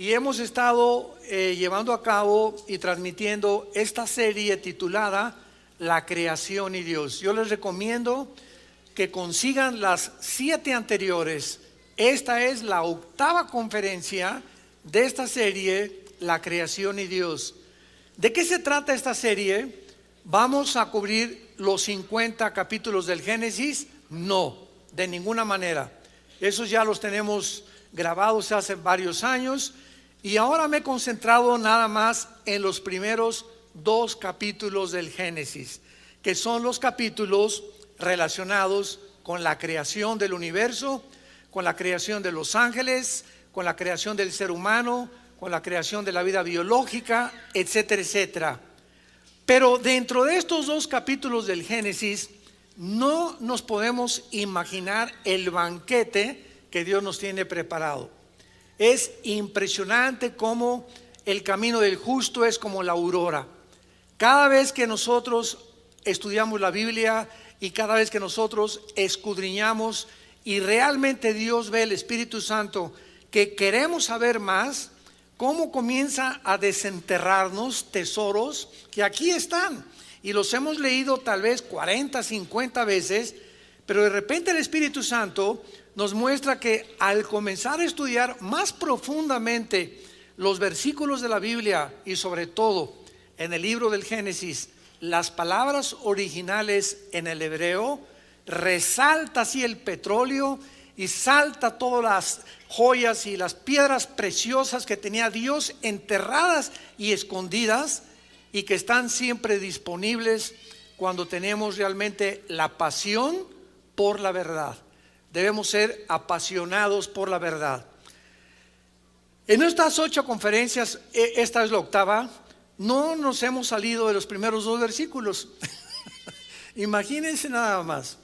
Y hemos estado llevando a cabo y transmitiendo esta serie titulada La creación y Dios. Yo les recomiendo que consigan las 7 anteriores. Esta es la 8ª conferencia de esta serie, La creación y Dios. ¿De qué se trata esta serie? ¿Vamos a cubrir los 50 capítulos del Génesis? No, de ninguna manera. Esos ya los tenemos grabados hace varios años. Y ahora me he concentrado nada más en los primeros 2 capítulos del Génesis, que son los capítulos relacionados con la creación del universo, con la creación de los ángeles, con la creación del ser humano, con la creación de la vida biológica, etcétera, etcétera. Pero dentro de estos 2 capítulos del Génesis no nos podemos imaginar el banquete que Dios nos tiene preparado. Es impresionante cómo el camino del justo es como la aurora. Cada vez que nosotros estudiamos la Biblia y cada vez que nosotros escudriñamos y realmente Dios ve, el Espíritu Santo, que queremos saber más, cómo comienza a desenterrarnos tesoros que aquí están y los hemos leído tal vez 40, 50 veces, pero de repente el Espíritu Santo nos muestra que al comenzar a estudiar más profundamente los versículos de la Biblia y sobre todo en el libro del Génesis, las palabras originales en el hebreo, resalta así el petróleo y salta todas las joyas y las piedras preciosas que tenía Dios enterradas y escondidas y que están siempre disponibles cuando tenemos realmente la pasión por la verdad. Debemos ser apasionados por la verdad. En estas 8 conferencias, esta es la 8ª, no nos hemos salido de los primeros 2 versículos. Imagínense nada más.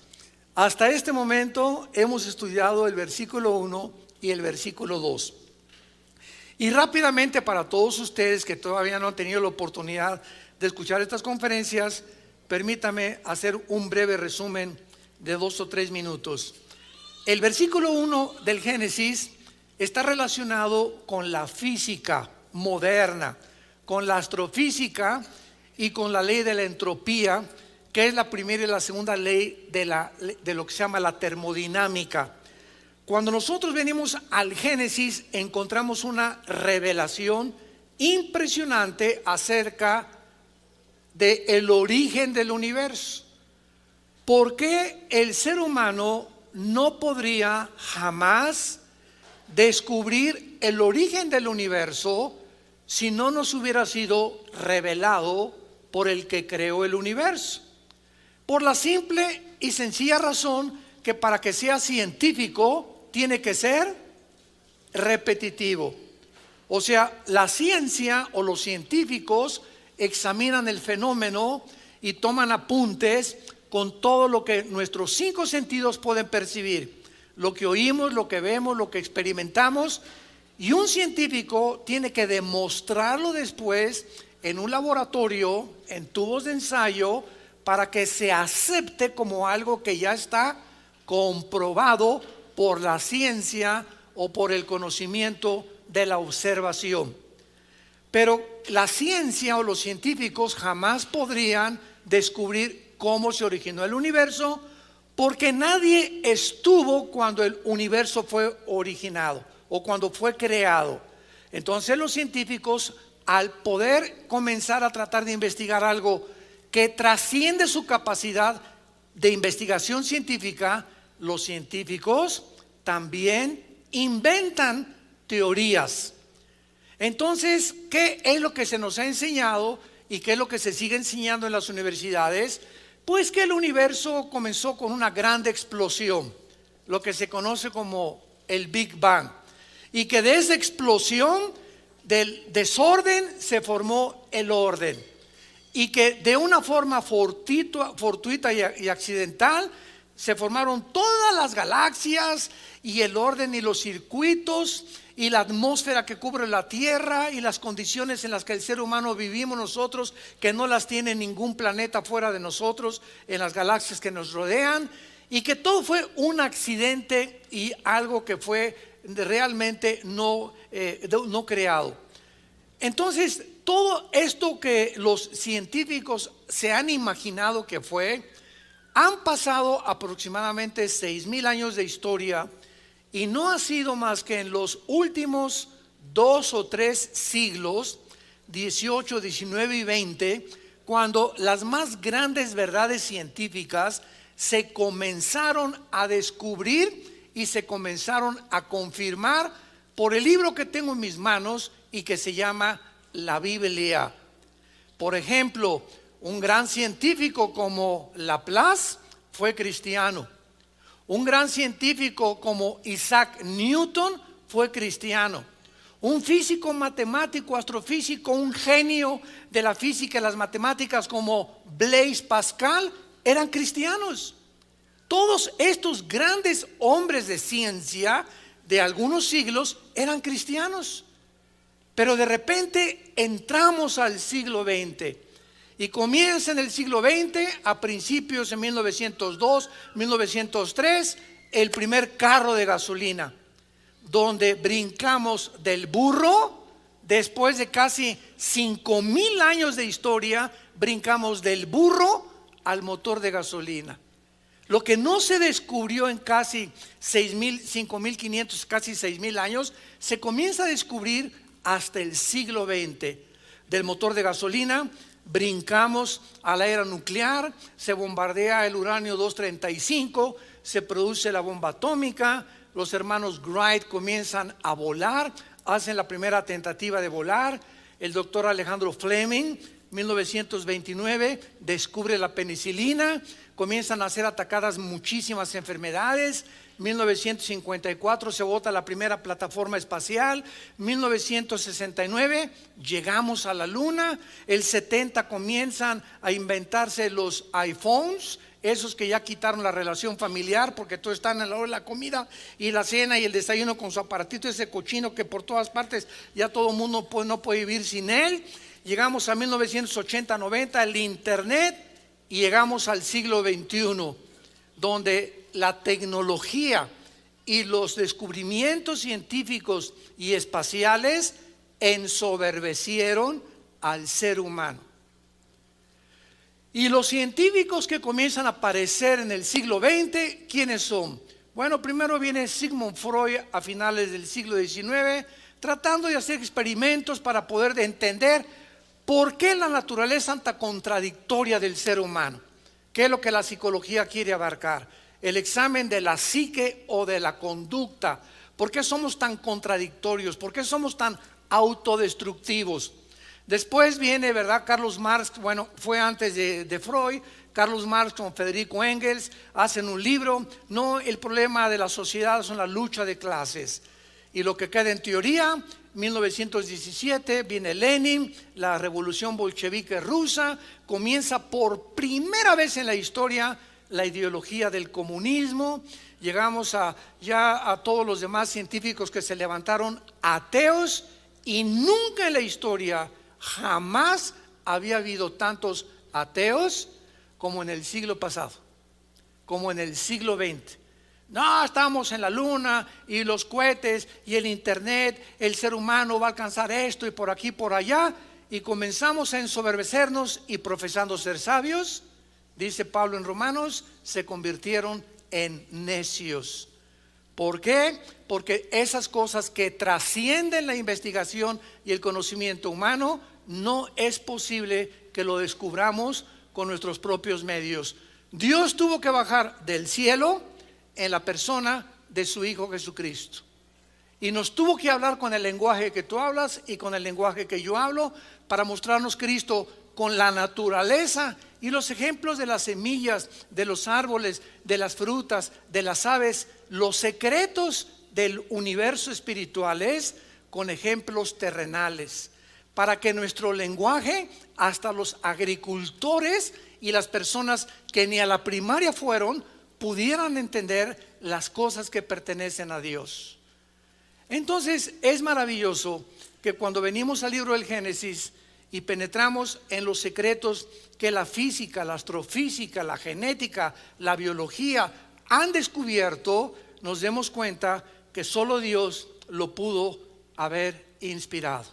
Hasta este momento hemos estudiado el versículo 1 y el versículo 2. Y rápidamente, para todos ustedes que todavía no han tenido la oportunidad de escuchar estas conferencias, permítame hacer un breve resumen de 2 o 3 minutos. El versículo 1 del Génesis está relacionado con la física moderna, con la astrofísica y con la ley de la entropía, que es la primera y la segunda ley de lo que se llama la termodinámica. Cuando nosotros venimos al Génesis, encontramos una revelación impresionante acerca del origen del universo. ¿Por qué el ser humano no podría jamás descubrir el origen del universo si no nos hubiera sido revelado por el que creó el universo? Por la simple y sencilla razón que para que sea científico tiene que ser repetitivo. O sea, la ciencia o los científicos examinan el fenómeno y toman apuntes con todo lo que nuestros 5 sentidos pueden percibir, lo que oímos, lo que vemos, lo que experimentamos, y un científico tiene que demostrarlo después en un laboratorio, en tubos de ensayo, para que se acepte como algo que ya está comprobado por la ciencia o por el conocimiento de la observación. Pero la ciencia o los científicos jamás podrían descubrir cómo se originó el universo, porque nadie estuvo cuando el universo fue originado o cuando fue creado. Entonces los científicos, al poder comenzar a tratar de investigar algo que trasciende su capacidad de investigación científica, los científicos también inventan teorías. Entonces, ¿qué es lo que se nos ha enseñado y qué es lo que se sigue enseñando en las universidades? Pues que el universo comenzó con una gran explosión, lo que se conoce como el Big Bang, y que de esa explosión del desorden se formó el orden, y que de una forma fortuita y accidental se formaron todas las galaxias y el orden y los circuitos y la atmósfera que cubre la tierra y las condiciones en las que el ser humano vivimos nosotros, que no las tiene ningún planeta fuera de nosotros, en las galaxias que nos rodean, y que todo fue un accidente y algo que fue realmente no creado. Entonces, todo esto que los científicos se han imaginado que fue, han pasado aproximadamente 6,000 años de historia y no ha sido más que en los últimos 2 o 3 siglos, 18, 19 y 20, cuando las más grandes verdades científicas se comenzaron a descubrir y se comenzaron a confirmar por el libro que tengo en mis manos y que se llama la Biblia. Por ejemplo, un gran científico como Laplace fue cristiano. Un gran científico como Isaac Newton fue cristiano. Un físico, matemático, astrofísico, un genio de la física y las matemáticas como Blaise Pascal eran cristianos. Todos estos grandes hombres de ciencia de algunos siglos eran cristianos. Pero de repente entramos al siglo XX y comienza en el siglo XX, a principios de 1902, 1903, el primer carro de gasolina, donde brincamos del burro. Después de casi 5,000 años de historia, brincamos del burro al motor de gasolina. Lo que no se descubrió en casi 5,500, casi 6,000 años, se comienza a descubrir hasta el siglo XX. Del motor de gasolina brincamos a la era nuclear, se bombardea el uranio 235, se produce la bomba atómica, los hermanos Wright comienzan a volar, hacen la primera tentativa de volar, el doctor Alejandro Fleming, 1929, descubre la penicilina, comienzan a ser atacadas muchísimas enfermedades. 1954 se bota la primera plataforma espacial. 1969 llegamos a la luna. El 70 comienzan a inventarse los iPhones, esos que ya quitaron la relación familiar porque todos están a la hora de la comida y la cena y el desayuno con su aparatito ese cochino que por todas partes ya todo el mundo no puede vivir sin él. Llegamos a 1980-90, el internet, y llegamos al siglo XXI, donde la tecnología y los descubrimientos científicos y espaciales ensoberbecieron al ser humano. Y los científicos que comienzan a aparecer en el siglo XX, ¿quiénes son? Bueno, primero viene Sigmund Freud a finales del siglo XIX, tratando de hacer experimentos para poder entender por qué la naturaleza es tan contradictoria del ser humano. ¿Qué es lo que la psicología quiere abarcar? El examen de la psique o de la conducta. ¿Por qué somos tan contradictorios? ¿Por qué somos tan autodestructivos? Después viene, ¿verdad? Carlos Marx, bueno, fue antes de Freud. Carlos Marx con Federico Engels hacen un libro. No, el problema de la sociedad son la lucha de clases. Y lo que queda en teoría, 1917 viene Lenin, la revolución bolchevique rusa, comienza por primera vez en la historia la ideología del comunismo. Llegamos ya a todos los demás científicos que se levantaron ateos, y nunca en la historia jamás había habido tantos ateos como en el siglo pasado, como en el siglo XX. No, estamos en la luna y los cohetes y el internet, el ser humano va a alcanzar esto y por aquí, por allá, y comenzamos a ensoberbecernos y profesando ser sabios, dice Pablo en Romanos, se convirtieron en necios. ¿Por qué? Porque esas cosas que trascienden la investigación y el conocimiento humano, no es posible que lo descubramos con nuestros propios medios. Dios tuvo que bajar del cielo en la persona de su Hijo Jesucristo, y nos tuvo que hablar con el lenguaje que tú hablas y con el lenguaje que yo hablo, para mostrarnos Cristo con la naturaleza y los ejemplos de las semillas, de los árboles, de las frutas, de las aves, los secretos del universo espirituales con ejemplos terrenales, para que nuestro lenguaje, hasta los agricultores y las personas que ni a la primaria fueron, pudieran entender las cosas que pertenecen a Dios. Entonces es maravilloso que cuando venimos al libro del Génesis y penetramos en los secretos que la física, la astrofísica, la genética, la biología han descubierto, nos demos cuenta que solo Dios lo pudo haber inspirado.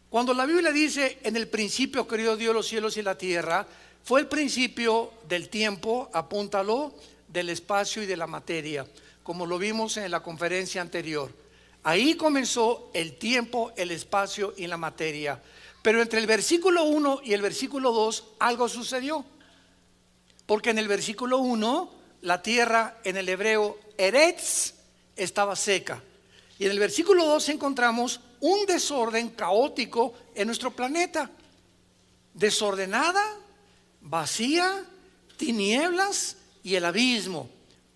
Cuando la Biblia dice: en el principio creó Dios los cielos y la tierra, fue el principio del tiempo, apúntalo, del espacio y de la materia, como lo vimos en la conferencia anterior. Ahí comenzó el tiempo, el espacio y la materia. Pero entre el versículo 1 y el versículo 2 algo sucedió. Porque en el versículo 1 la tierra, en el hebreo eretz, estaba seca. Y en el versículo 2 encontramos un desorden caótico en nuestro planeta. Desordenada, vacía, tinieblas y el abismo.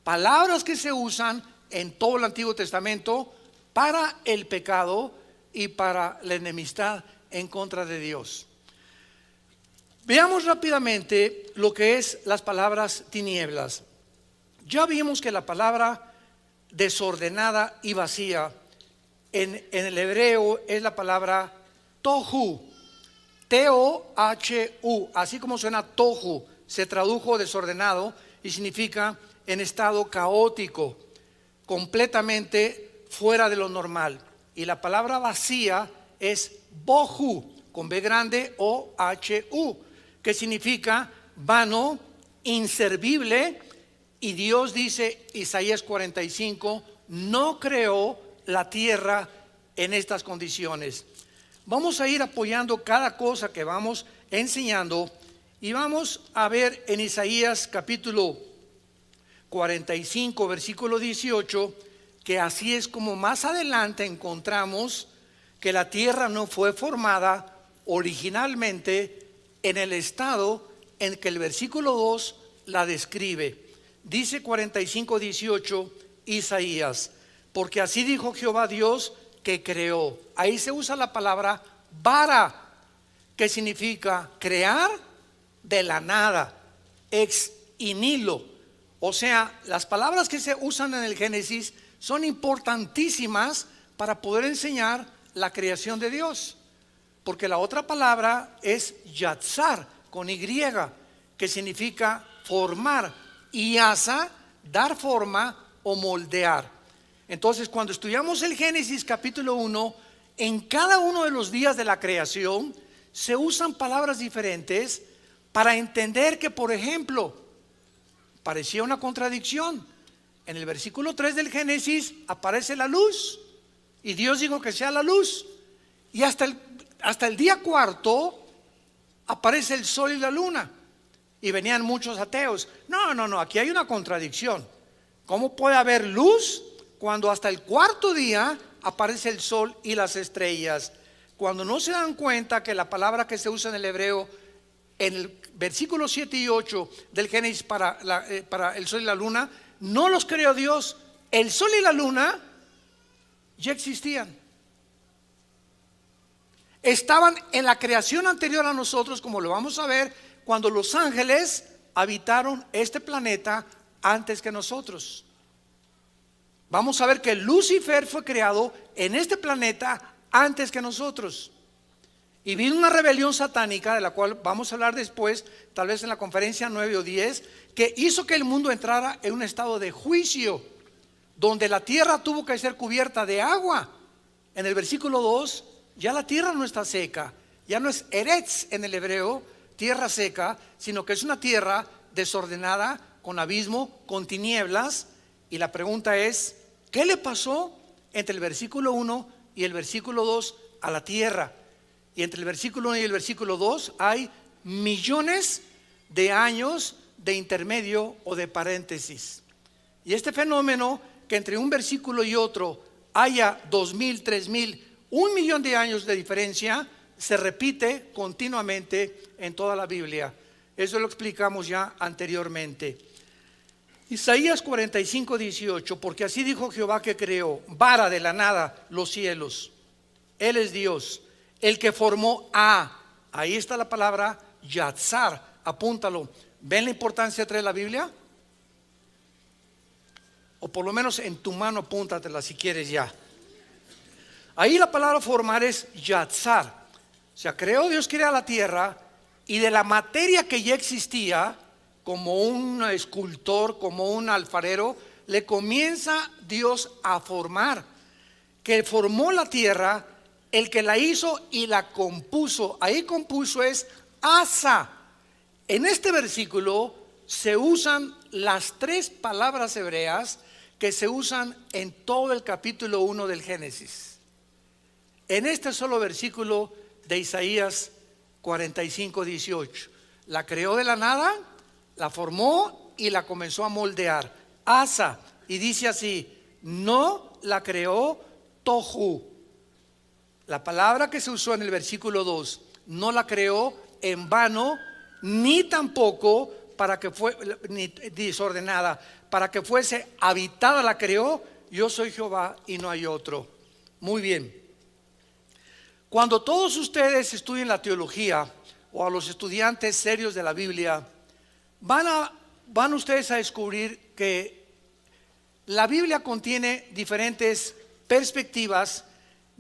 Palabras que se usan en todo el Antiguo Testamento para el pecado y para la enemistad en contra de Dios. Veamos rápidamente lo que es las palabras tinieblas. Ya vimos que la palabra desordenada y vacía en el hebreo es la palabra tohu, T-O-H-U, así como suena tohu, se tradujo desordenado y significa en estado caótico, completamente fuera de lo normal. Y la palabra vacía es bohu, con B grande, O-H-U, que significa vano, inservible. Y Dios dice, Isaías 45, no creó la tierra en estas condiciones. Vamos a ir apoyando cada cosa que vamos enseñando y vamos a ver en Isaías capítulo 45, versículo 18, que así es como más adelante encontramos que la tierra no fue formada originalmente en el estado en que el versículo 2 la describe. Dice 45, 18 Isaías: porque así dijo Jehová Dios que creó. Ahí se usa la palabra bara, que significa crear de la nada, ex nihilo. O sea, las palabras que se usan en el Génesis son importantísimas para poder enseñar la creación de Dios. Porque la otra palabra es yatzar, con Y, que significa formar, y asa, dar forma o moldear. Entonces, cuando estudiamos el Génesis capítulo 1, en cada uno de los días de la creación se usan palabras diferentes para entender que, por ejemplo, parecía una contradicción. En el versículo 3 del Génesis aparece la luz y Dios dijo que sea la luz, y hasta el día cuarto aparece el sol y la luna, y venían muchos ateos. No, aquí hay una contradicción. ¿Cómo puede haber luz cuando hasta el cuarto día aparece el sol y las estrellas? Cuando no se dan cuenta que la palabra que se usa en el hebreo en el versículo 7 y 8 del Génesis para el sol y la luna, no los creó Dios. El sol y la luna ya existían, estaban en la creación anterior a nosotros, como lo vamos a ver cuando los ángeles habitaron este planeta antes que nosotros. Vamos a ver que Lucifer fue creado en este planeta antes que nosotros. Y vino una rebelión satánica, de la cual vamos a hablar después, tal vez en la conferencia 9 o 10, que hizo que el mundo entrara en un estado de juicio, donde la tierra tuvo que ser cubierta de agua. En el versículo 2, ya la tierra no está seca, ya no es eretz en el hebreo, tierra seca, sino que es una tierra desordenada, con abismo, con tinieblas. Y la pregunta es, ¿qué le pasó entre el versículo 1 y el versículo 2 a la tierra? Y entre el versículo 1 y el versículo 2 hay millones de años de intermedio o de paréntesis. Y este fenómeno, que entre un versículo y otro haya 2000, 3000, 1.000.000 de años de diferencia, se repite continuamente en toda la Biblia. Eso lo explicamos ya anteriormente. Isaías 45, 18: porque así dijo Jehová que creó, vara de la nada, los cielos. Él es Dios, el que formó ahí está la palabra yatzar, apúntalo. ¿Ven la importancia de la Biblia? O por lo menos en tu mano apúntatela si quieres ya. Ahí la palabra formar es yatzar. O sea, creó Dios, crea la tierra, y de la materia que ya existía, como un escultor, como un alfarero, le comienza Dios a formar, que formó la tierra, el que la hizo y la compuso. Ahí compuso es Asa. En este versículo se usan las tres palabras hebreas que se usan en todo el capítulo 1 del Génesis. En este solo versículo de Isaías 45:18. La creó de la nada, la formó y la comenzó a moldear. Asa. Y dice así: no la creó Tohu. La palabra que se usó en el versículo 2, no la creó en vano, ni tampoco para que fue ni desordenada, para que fuese habitada la creó. Yo soy Jehová y no hay otro. Muy bien. Cuando todos ustedes estudien la teología, o a los estudiantes serios de la Biblia, van ustedes a descubrir que la Biblia contiene diferentes perspectivas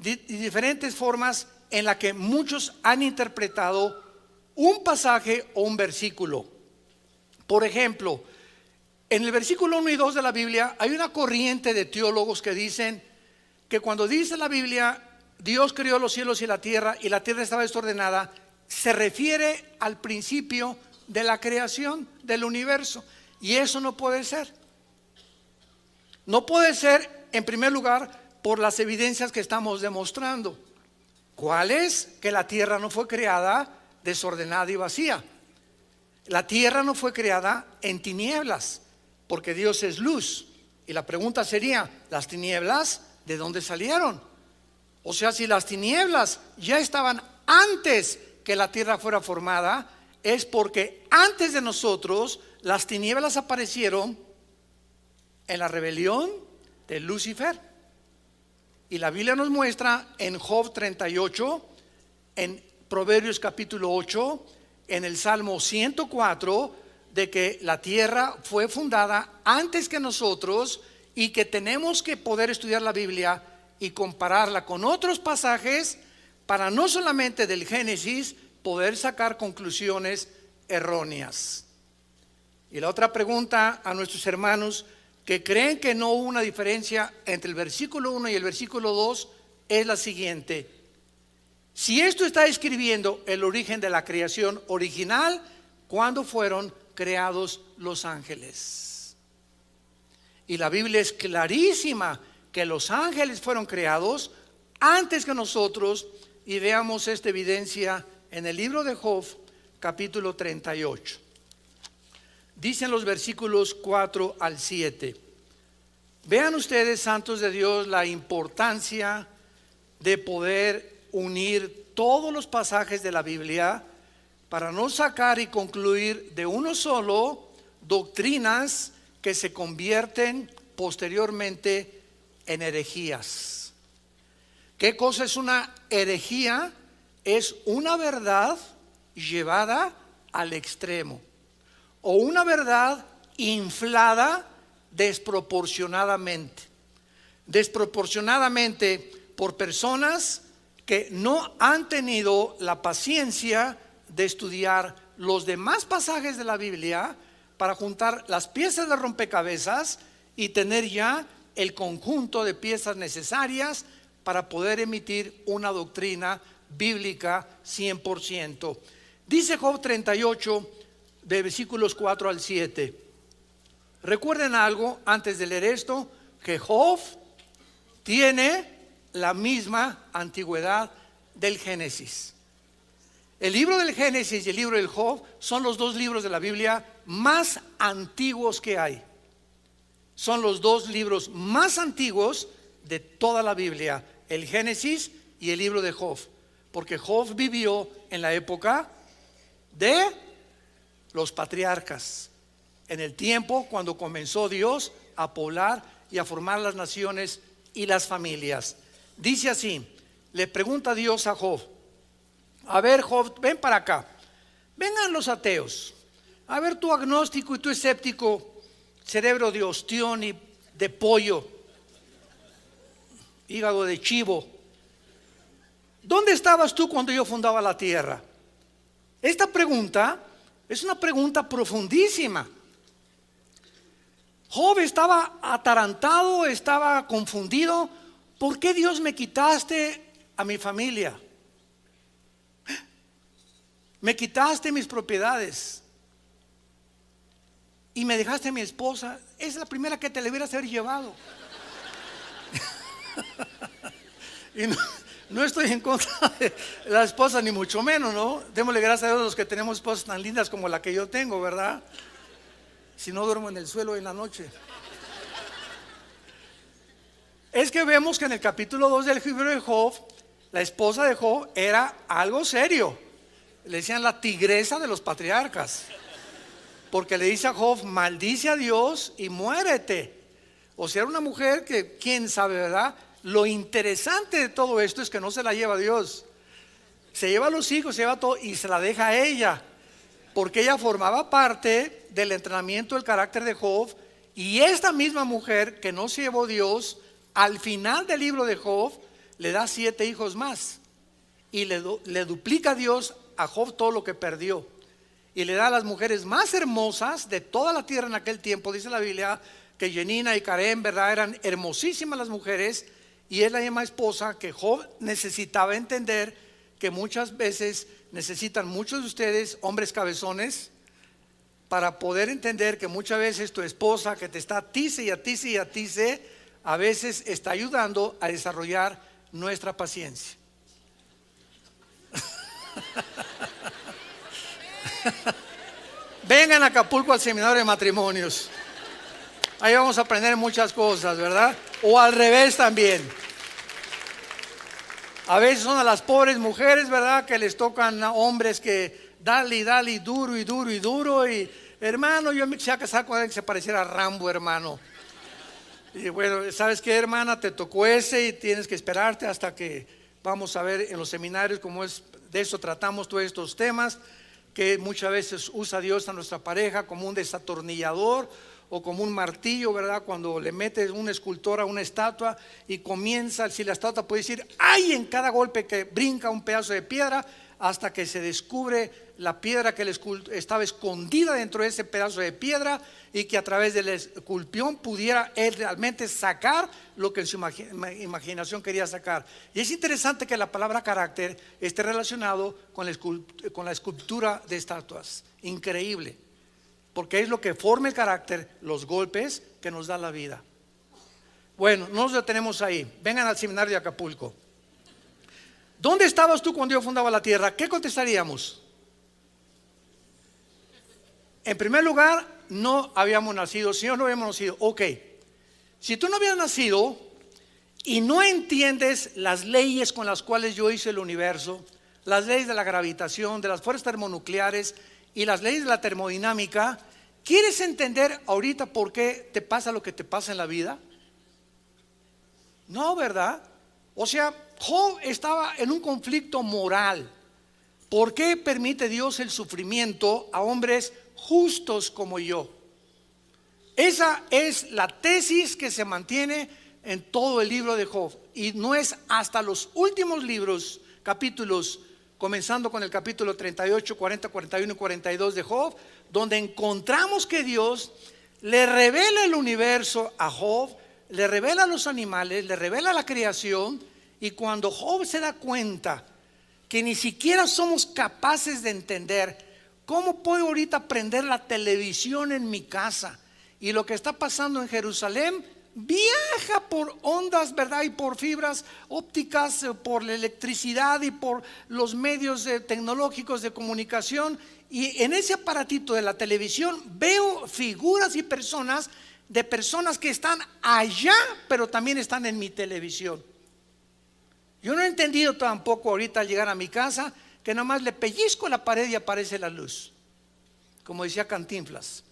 y diferentes formas en las que muchos han interpretado un pasaje o un versículo. Por ejemplo, en el versículo 1 y 2 de la Biblia hay una corriente de teólogos que dicen que cuando dice la Biblia Dios creó los cielos y la tierra estaba desordenada, se refiere al principio de la creación del universo. Y eso no puede ser. No puede ser, en primer lugar, por las evidencias que estamos demostrando. ¿Cuál es? Que la tierra no fue creada desordenada y vacía. La tierra no fue creada en tinieblas, porque Dios es luz. Y la pregunta sería, ¿las tinieblas de dónde salieron? O sea, si las tinieblas ya estaban antes que la tierra fuera formada, es porque antes de nosotros las tinieblas aparecieron en la rebelión de Lucifer. Y la Biblia nos muestra en Job 38, en Proverbios capítulo 8, en el Salmo 104, de que la tierra fue fundada antes que nosotros y que tenemos que poder estudiar la Biblia y compararla con otros pasajes para no solamente del Génesis poder sacar conclusiones erróneas. Y la otra pregunta a nuestros hermanos que creen que no hubo una diferencia entre el versículo 1 y el versículo 2 es la siguiente: si esto está describiendo el origen de la creación original, ¿cuándo fueron creados los ángeles? Y la Biblia es clarísima que los ángeles fueron creados antes que nosotros, y veamos esta evidencia en el libro de Job capítulo 38. Dicen los versículos 4 al 7. Vean ustedes, santos de Dios, la importancia de poder unir todos los pasajes de la Biblia para no sacar y concluir de uno solo doctrinas que se convierten posteriormente en herejías. ¿Qué cosa es una herejía? Es una verdad llevada al extremo, o una verdad inflada desproporcionadamente por personas que no han tenido la paciencia de estudiar los demás pasajes de la Biblia para juntar las piezas de rompecabezas y tener ya el conjunto de piezas necesarias para poder emitir una doctrina bíblica 100%. Dice Job 38, de versículos 4 al 7. Recuerden algo antes de leer esto, que Job tiene la misma antigüedad del Génesis. El libro del Génesis y el libro del Job son los dos libros de la Biblia más antiguos que hay. Son los dos libros más antiguos de toda la Biblia, el Génesis y el libro de Job, porque Job vivió en la época de los patriarcas, en el tiempo cuando comenzó Dios a poblar y a formar las naciones y las familias. Dice así, le pregunta Dios a Job: a ver, Job, ven para acá, vengan los ateos, a ver, tú agnóstico y tú escéptico, cerebro de ostión y de pollo, hígado de chivo, ¿dónde estabas tú cuando yo fundaba la tierra? Esta pregunta es una pregunta profundísima. Job estaba atarantado, estaba confundido. ¿Por qué Dios me quitaste a mi familia? Me quitaste mis propiedades y me dejaste a mi esposa. Es la primera que te le hubieras haber llevado. Y no estoy en contra de la esposa, ni mucho menos, ¿no? Démosle gracias a Dios a los que tenemos esposas tan lindas como la que yo tengo, ¿verdad? Si no, duermo en el suelo en la noche. Es que vemos que en el capítulo 2 del libro de Job, la esposa de Job era algo serio. Le decían la tigresa de los patriarcas, porque le dice a Job: maldice a Dios y muérete. O sea, era una mujer que, quién sabe, ¿verdad? Lo interesante de todo esto es que no se la lleva a Dios, se lleva a los hijos, se lleva todo y se la deja a ella, porque ella formaba parte del entrenamiento del carácter de Job. Y esta misma mujer que no se llevó Dios, al final del libro de Job le da 7 hijos más y le duplica a Dios a Job todo lo que perdió, y le da a las mujeres más hermosas de toda la tierra en aquel tiempo. Dice la Biblia que Jenina y Karen, ¿verdad?, eran hermosísimas las mujeres, y es la misma esposa que Job necesitaba entender que muchas veces necesitan muchos de ustedes, hombres cabezones, para poder entender que muchas veces tu esposa, que te está atice y atice y atice, a veces está ayudando a desarrollar nuestra paciencia. Vengan a Acapulco al seminario de matrimonios. Ahí vamos a aprender muchas cosas, ¿verdad? O al revés también. A veces son a las pobres mujeres, ¿verdad?, que les tocan a hombres que dale y dale y duro y duro y duro. Y hermano, yo me quisiera casar con alguien que se pareciera a Rambo, hermano. Y bueno, ¿sabes qué, hermana? Te tocó ese y tienes que esperarte hasta que vamos a ver en los seminarios cómo es. De eso tratamos todos estos temas, que muchas veces usa Dios a nuestra pareja como un desatornillador o como un martillo, ¿verdad? Cuando le metes un escultor a una estatua y comienza, si la estatua puede decir ¡ay!, en cada golpe que brinca un pedazo de piedra, hasta que se descubre la piedra que estaba escondida dentro de ese pedazo de piedra, y que a través del esculpión pudiera él realmente sacar lo que en su imaginación quería sacar. Y es interesante que la palabra carácter esté relacionado con la escultura de estatuas. Increíble, porque es lo que forma el carácter, los golpes que nos da la vida. Bueno, no nos detenemos ahí. Vengan al seminario de Acapulco. ¿Dónde estabas tú cuando yo fundaba la tierra? ¿Qué contestaríamos? En primer lugar, no habíamos nacido. Si no habíamos nacido, ok. Si tú no habías nacido y no entiendes las leyes con las cuales yo hice el universo, las leyes de la gravitación, de las fuerzas termonucleares y las leyes de la termodinámica, ¿quieres entender ahorita por qué te pasa lo que te pasa en la vida? No, ¿verdad? O sea, Job estaba en un conflicto moral. ¿Por qué permite Dios el sufrimiento a hombres justos como yo? Esa es la tesis que se mantiene en todo el libro de Job, y no es hasta los últimos libros, capítulos, comenzando con el capítulo 38, 40, 41 y 42 de Job, donde encontramos que Dios le revela el universo a Job, le revela los animales, le revela la creación. Y cuando Job se da cuenta que ni siquiera somos capaces de entender cómo puedo ahorita prender la televisión en mi casa, y lo que está pasando en Jerusalén viaja por ondas, ¿verdad?, y por fibras ópticas, por la electricidad y por los medios tecnológicos de comunicación, y en ese aparatito de la televisión veo figuras y personas que están allá, pero también están en mi televisión. Yo no he entendido tampoco ahorita al llegar a mi casa que nada más le pellizco la pared y aparece la luz, como decía Cantinflas.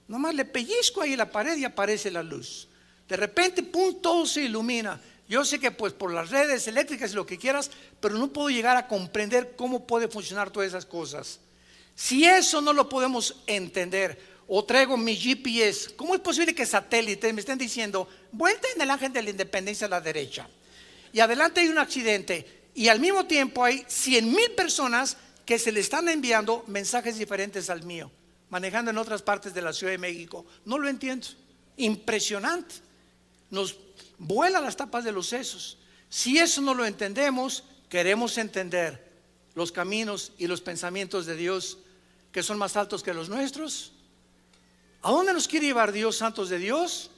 Nada más le pellizco ahí la pared y aparece la luz. De repente, pum, todo se ilumina. Yo sé que pues por las redes eléctricas y lo que quieras, pero no puedo llegar a comprender cómo puede funcionar todas esas cosas. Si eso no lo podemos entender, o traigo mi GPS, ¿cómo es posible que satélites me estén diciendo vuelta en el Ángel de la Independencia a la derecha, y adelante hay un accidente, y al mismo tiempo hay 100,000 personas que se le están enviando mensajes diferentes al mío, manejando en otras partes de la Ciudad de México? No lo entiendo. impresionante. Nos vuela las tapas de los sesos. Si eso no lo entendemos, queremos entender los caminos y los pensamientos de Dios, que son más altos que los nuestros. ¿A dónde nos quiere llevar Dios, santos de Dios?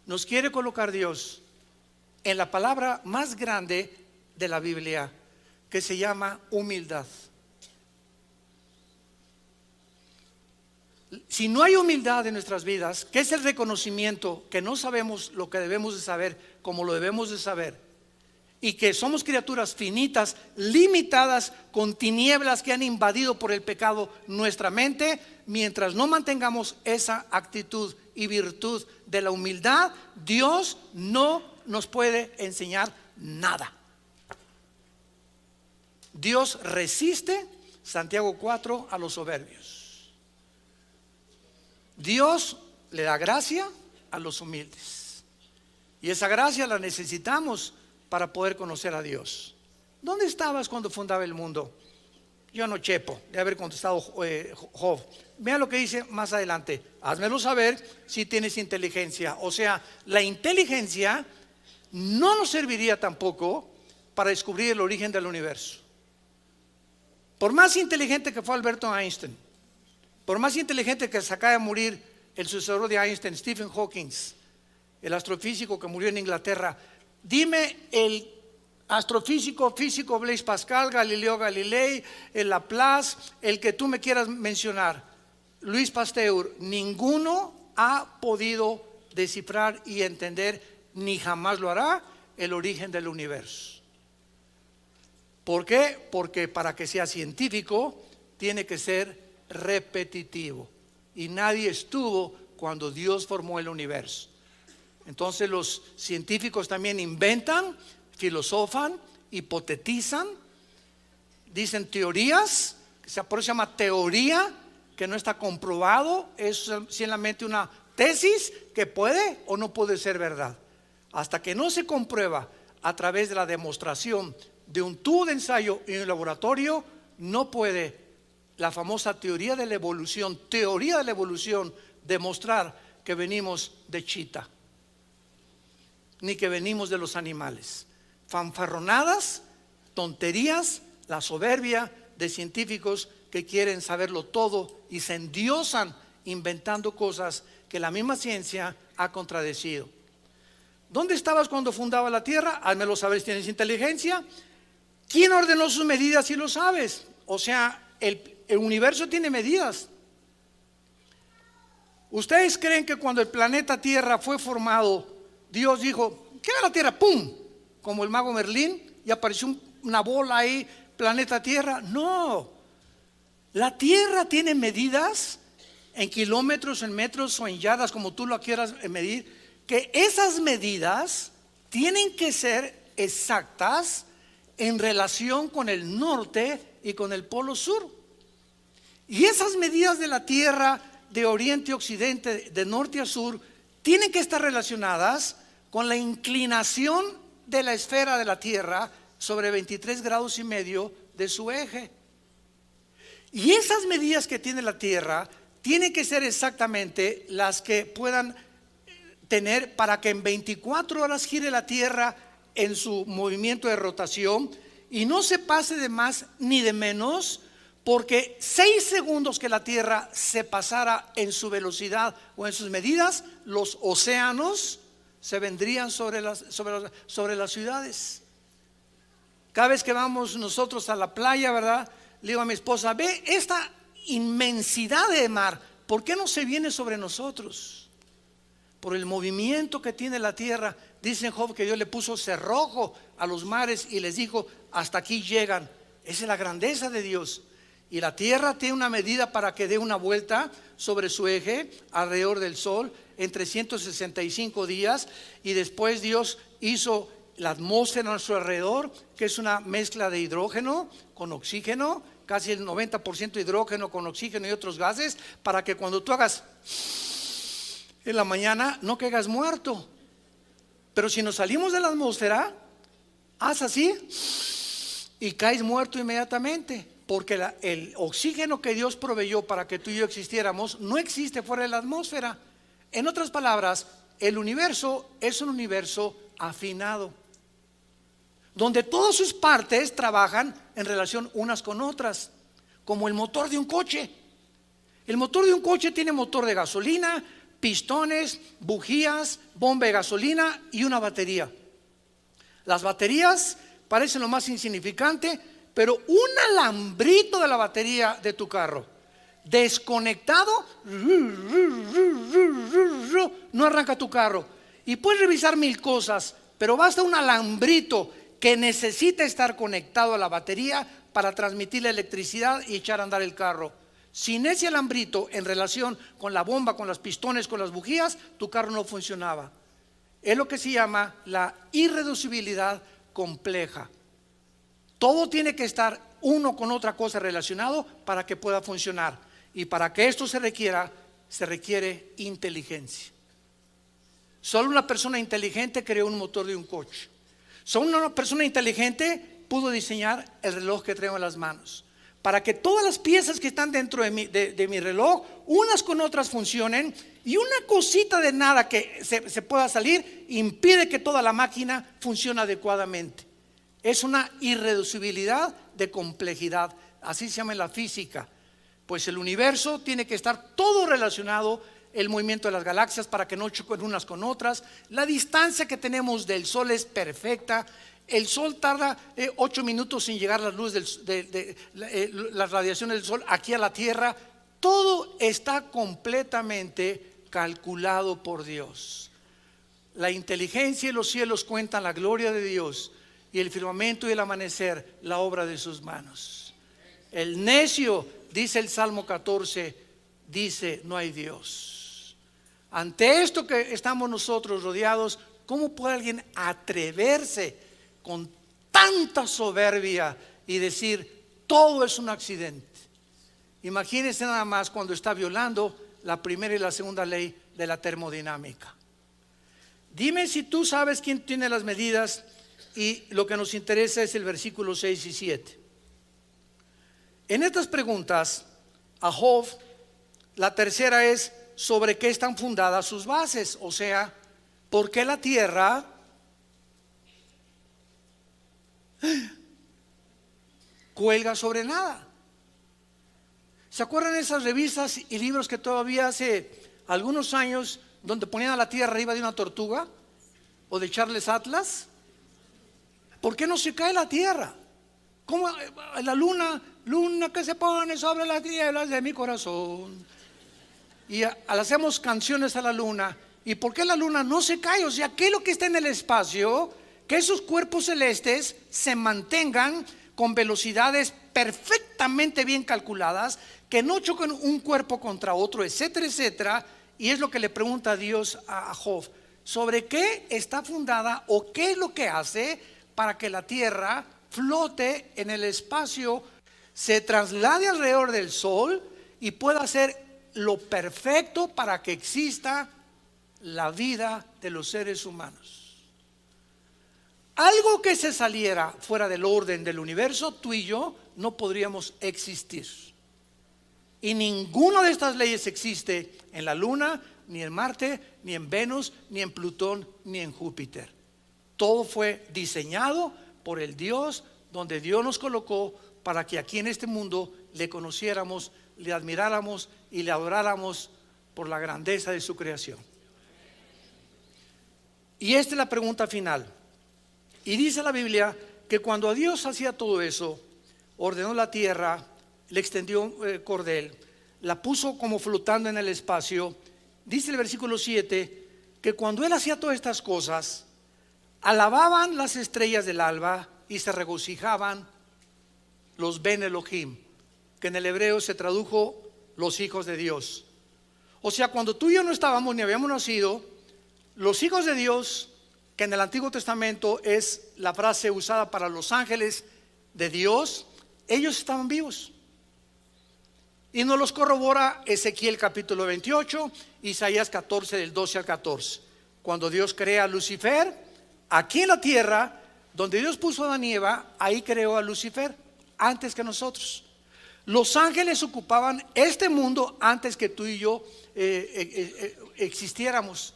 Nos quiere colocar Dios en la palabra más grande de la Biblia, que se llama humildad. Si no hay humildad en nuestras vidas, que es el reconocimiento que no sabemos lo que debemos de saber como lo debemos de saber, y que somos criaturas finitas, limitadas, con tinieblas que han invadido por el pecado nuestra mente, mientras no mantengamos esa actitud y virtud de la humildad, Dios no nos puede enseñar nada. Dios resiste, Santiago 4, a los soberbios. Dios le da gracia a los humildes, y esa gracia la necesitamos para poder conocer a Dios. ¿Dónde estabas cuando fundaba el mundo? Yo no chepo de haber contestado Job. Vea lo que dice más adelante: házmelo saber si tienes inteligencia. O sea, la inteligencia no nos serviría tampoco para descubrir el origen del universo. Por más inteligente que fue Alberto Einstein, por más inteligente que se acaba de morir el sucesor de Einstein, Stephen Hawking, el astrofísico que murió en Inglaterra, dime el astrofísico, físico Blaise Pascal, Galileo Galilei, el Laplace, el que tú me quieras mencionar, Luis Pasteur, ninguno ha podido descifrar y entender, ni jamás lo hará, el origen del universo. ¿Por qué? Porque para que sea científico tiene que ser repetitivo, y nadie estuvo cuando Dios formó el universo. Entonces los científicos también inventan, filosofan, hipotetizan, dicen teorías, por eso se llama teoría, que no está comprobado, es simplemente una tesis que puede o no puede ser verdad. Hasta que no se comprueba a través de la demostración de un tubo de ensayo en un laboratorio, no puede la famosa teoría de la evolución demostrar que venimos de chita, ni que venimos de los animales. Fanfarronadas, tonterías, la soberbia de científicos que quieren saberlo todo y se endiosan inventando cosas que la misma ciencia ha contradecido. ¿Dónde estabas cuando fundaba la tierra? Házmelo saber si tienes inteligencia. ¿Quién ordenó sus medidas si lo sabes? O sea, el universo tiene medidas. ¿Ustedes creen que cuando el planeta Tierra fue formado, Dios dijo, ¿qué era la Tierra? ¡Pum! Como el mago Merlín, y apareció una bola ahí, planeta Tierra. No, la Tierra tiene medidas en kilómetros, en metros o en yardas, como tú lo quieras medir, que esas medidas tienen que ser exactas en relación con el norte y con el polo sur. Y esas medidas de la Tierra, de oriente a occidente, de norte a sur, tienen que estar relacionadas con la inclinación de la esfera de la Tierra sobre 23 grados y medio de su eje. Y esas medidas que tiene la Tierra tienen que ser exactamente las que puedan tener para que en 24 horas gire la Tierra en su movimiento de rotación y no se pase de más ni de menos, porque 6 segundos que la Tierra se pasara en su velocidad o en sus medidas, los océanos se vendrían sobre las ciudades. Cada vez que vamos nosotros a la playa, ¿verdad? Le digo a mi esposa, ve esta inmensidad de mar, ¿por qué no se viene sobre nosotros? Por el movimiento que tiene la tierra. Dice Job que Dios le puso cerrojo a los mares y les dijo, hasta aquí llegan. Esa es la grandeza de Dios. Y la tierra tiene una medida para que dé una vuelta sobre su eje alrededor del sol en 365 días, y después Dios hizo la atmósfera a su alrededor, que es una mezcla de hidrógeno con oxígeno, casi el 90% hidrógeno con oxígeno y otros gases, para que cuando tú hagas en la mañana no caigas muerto. Pero si nos salimos de la atmósfera, haz así y caes muerto inmediatamente, porque el oxígeno que Dios proveyó para que tú y yo existiéramos no existe fuera de la atmósfera. En otras palabras, el universo es un universo afinado, donde todas sus partes trabajan en relación unas con otras, como el motor de un coche. El motor de un coche tiene motor de gasolina, pistones, bujías, bomba de gasolina y una batería. Las baterías parecen lo más insignificante, pero un alambrito de la batería de tu carro desconectado no arranca tu carro. Y puedes revisar mil cosas, pero basta un alambrito que necesita estar conectado a la batería para transmitir la electricidad y echar a andar el carro. Sin ese alambrito en relación con la bomba, con los pistones, con las bujías, tu carro no funcionaba. Es lo que se llama la irreducibilidad compleja. Todo tiene que estar uno con otra cosa relacionado para que pueda funcionar. Y para que esto se requiere inteligencia. Solo una persona inteligente creó un motor de un coche. Solo una persona inteligente pudo diseñar el reloj que traigo en las manos. Para que todas las piezas que están dentro de mi reloj, unas con otras funcionen, y una cosita de nada que se pueda salir impide que toda la máquina funcione adecuadamente. Es una irreducibilidad de complejidad, así se llama en la física. Pues el universo tiene que estar todo relacionado, el movimiento de las galaxias para que no choquen unas con otras. La distancia que tenemos del Sol es perfecta. El Sol tarda 8 minutos sin llegar la luz las radiaciones del Sol aquí a la Tierra. Todo está completamente calculado por Dios. La inteligencia y los cielos cuentan la gloria de Dios, y el firmamento y el amanecer la obra de sus manos. El necio, dice el Salmo 14, dice: no hay Dios. Ante esto que estamos nosotros rodeados, ¿cómo puede alguien atreverse con tanta soberbia y decir todo es un accidente? Imagínense nada más cuando está violando la primera y la segunda ley de la termodinámica. Dime si tú sabes quién tiene las medidas, y lo que nos interesa es el versículo 6 y 7. En estas preguntas a Job, la tercera es: ¿sobre qué están fundadas sus bases? O sea, ¿por qué la tierra cuelga sobre nada? ¿Se acuerdan de esas revistas y libros que todavía hace algunos años, donde ponían a la tierra arriba de una tortuga o de Charles Atlas? ¿Por qué no se cae la tierra? ¿Cómo la luna que se pone sobre las tinieblas de mi corazón? Y le hacemos canciones a la luna. ¿Y por qué la luna no se cae? O sea, ¿qué es lo que está en el espacio? Que esos cuerpos celestes se mantengan con velocidades perfectamente bien calculadas, que no choquen un cuerpo contra otro, etcétera, etcétera. Y es lo que le pregunta Dios a Job: ¿sobre qué está fundada o qué es lo que hace para que la tierra flote en el espacio, se traslade alrededor del sol y pueda hacer lo perfecto para que exista la vida de los seres humanos? Algo que se saliera fuera del orden del universo, tú y yo no podríamos existir. Y ninguna de estas leyes existe en la luna, ni en Marte, ni en Venus, ni en Plutón, ni en Júpiter. Todo fue diseñado por el Dios, donde Dios nos colocó para que aquí en este mundo le conociéramos, le admiráramos y le adoráramos por la grandeza de su creación. Y esta es la pregunta final. Y dice la Biblia que cuando Dios hacía todo eso, ordenó la tierra, le extendió cordel, la puso como flotando en el espacio. Dice el versículo 7 que cuando Él hacía todas estas cosas, alababan las estrellas del alba y se regocijaban los Ben Elohim, que en el hebreo se tradujo los hijos de Dios. O sea, cuando tú y yo no estábamos ni habíamos nacido, los hijos de Dios, que en el Antiguo Testamento es la frase usada para los ángeles de Dios, ellos estaban vivos. Y nos los corrobora Ezequiel capítulo 28, Isaías 14 del 12 al 14. Cuando Dios crea a Lucifer, aquí en la tierra, donde Dios puso a Adán y Eva, ahí creó a Lucifer antes que nosotros. Los ángeles ocupaban este mundo antes que tú y yo existiéramos.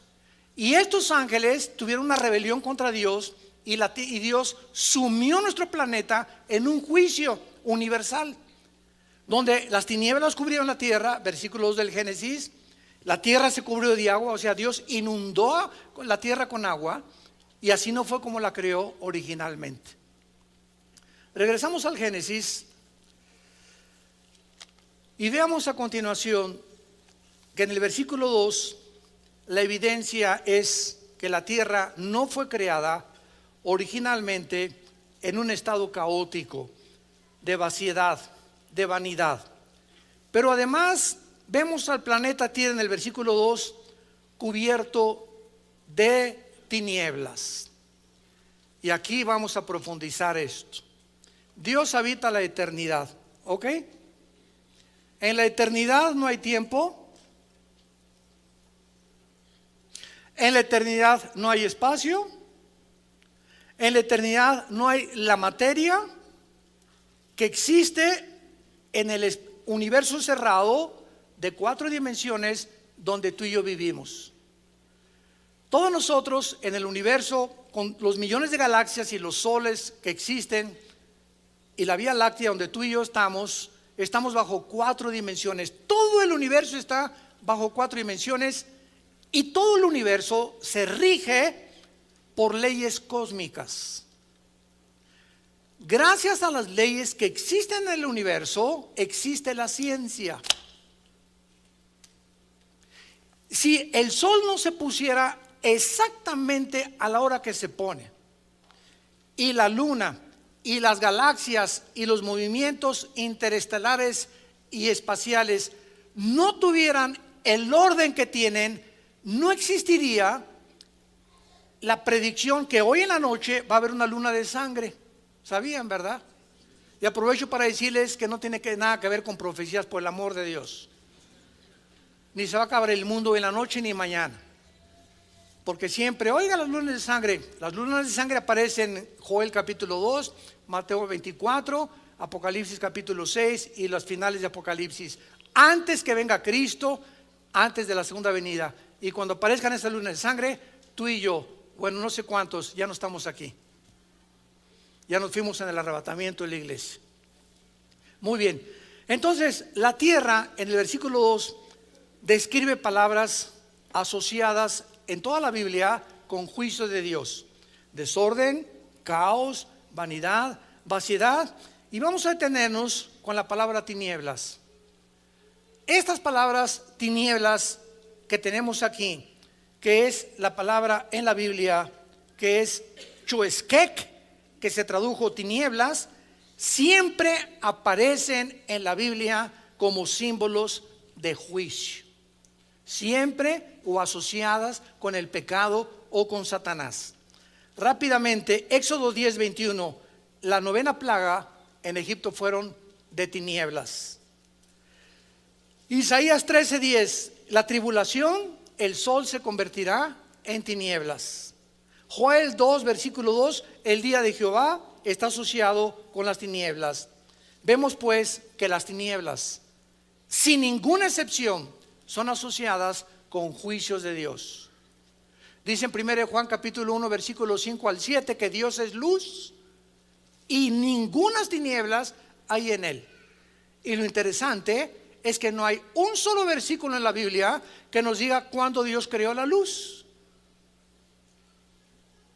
Y estos ángeles tuvieron una rebelión contra Dios y Dios sumió nuestro planeta en un juicio universal, donde las tinieblas cubrieron la tierra, versículo 2 del Génesis. La tierra se cubrió de agua, o sea, Dios inundó la tierra con agua, y así no fue como la creó originalmente. Regresamos al Génesis y veamos a continuación que en el versículo 2 la evidencia es que la tierra no fue creada originalmente en un estado caótico, de vaciedad, de vanidad. Pero además vemos al planeta Tierra en el versículo 2 cubierto de tinieblas. Y aquí vamos a profundizar esto. Dios habita la eternidad, ¿ok? En la eternidad no hay tiempo. En la eternidad no hay espacio. En la eternidad no hay la materia que existe en el universo cerrado de 4 dimensiones donde tú y yo vivimos. Todos nosotros en el universo, con los millones de galaxias y los soles que existen y la Vía Láctea donde tú y yo estamos bajo 4 dimensiones. Todo el universo está bajo 4 dimensiones y todo el universo se rige por leyes cósmicas. Gracias a las leyes que existen en el universo, existe la ciencia. Si el sol no se pusiera exactamente a la hora que se pone, y la luna, y las galaxias, y los movimientos interestelares y espaciales no tuvieran el orden que tienen, no existiría la predicción que hoy en la noche va a haber una luna de sangre. ¿Sabían, verdad? Y aprovecho para decirles que no tiene nada que ver con profecías, por el amor de Dios. Ni se va a acabar el mundo en la noche ni mañana. Porque siempre, oiga, las lunas de sangre. Las lunas de sangre aparecen en Joel capítulo 2, Mateo 24, Apocalipsis capítulo 6 y los finales de Apocalipsis. Antes que venga Cristo, antes de la segunda venida. Y cuando aparezcan esas lunas de sangre, tú y yo, bueno, no sé cuántos, ya no estamos aquí. Ya nos fuimos en el arrebatamiento de la iglesia. Muy bien. Entonces, la tierra en el versículo 2 describe palabras asociadas en toda la Biblia con juicio de Dios: desorden, caos, vanidad, vaciedad. Y vamos a detenernos con la palabra tinieblas. Estas palabras tinieblas que tenemos aquí, que es la palabra en la Biblia que es chueskek, que se tradujo tinieblas, siempre aparecen en la Biblia como símbolos de juicio, siempre o asociadas con el pecado o con Satanás. Rápidamente, Éxodo 10, 21, la 9ª plaga en Egipto fueron de tinieblas. Isaías 13, 10, la tribulación, el sol se convertirá en tinieblas. Joel 2, versículo 2, el día de Jehová está asociado con las tinieblas. Vemos pues que las tinieblas, sin ninguna excepción, son asociadas con juicios de Dios. Dice en 1 Juan capítulo 1, versículo 5 al 7, que Dios es luz y ningunas tinieblas hay en él. Y lo interesante es que no hay un solo versículo en la Biblia que nos diga cuándo Dios creó la luz.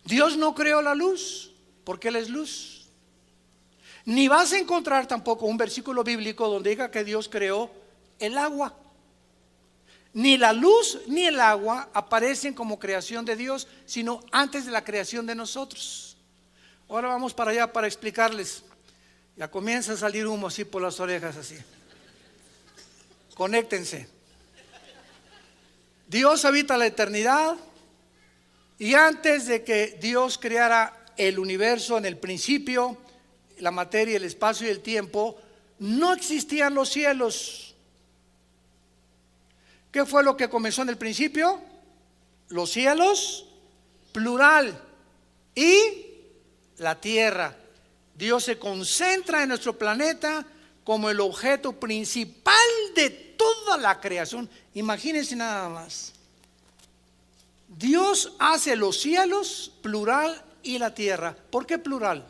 Dios no creó la luz porque Él es luz. Ni vas a encontrar tampoco un versículo bíblico donde diga que Dios creó el agua. Ni la luz ni el agua aparecen como creación de Dios, sino antes de la creación de nosotros. Ahora vamos para allá para explicarles. Ya comienza a salir humo así por las orejas así. Conéctense. Dios habita la eternidad. Y antes de que Dios creara el universo en el principio, la materia, el espacio y el tiempo, no existían los cielos. ¿Qué fue lo que comenzó en el principio? Los cielos, plural, y la tierra. Dios se concentra en nuestro planeta como el objeto principal de toda la creación. Imagínense nada más. Dios hace los cielos, plural, y la tierra. ¿Por qué plural?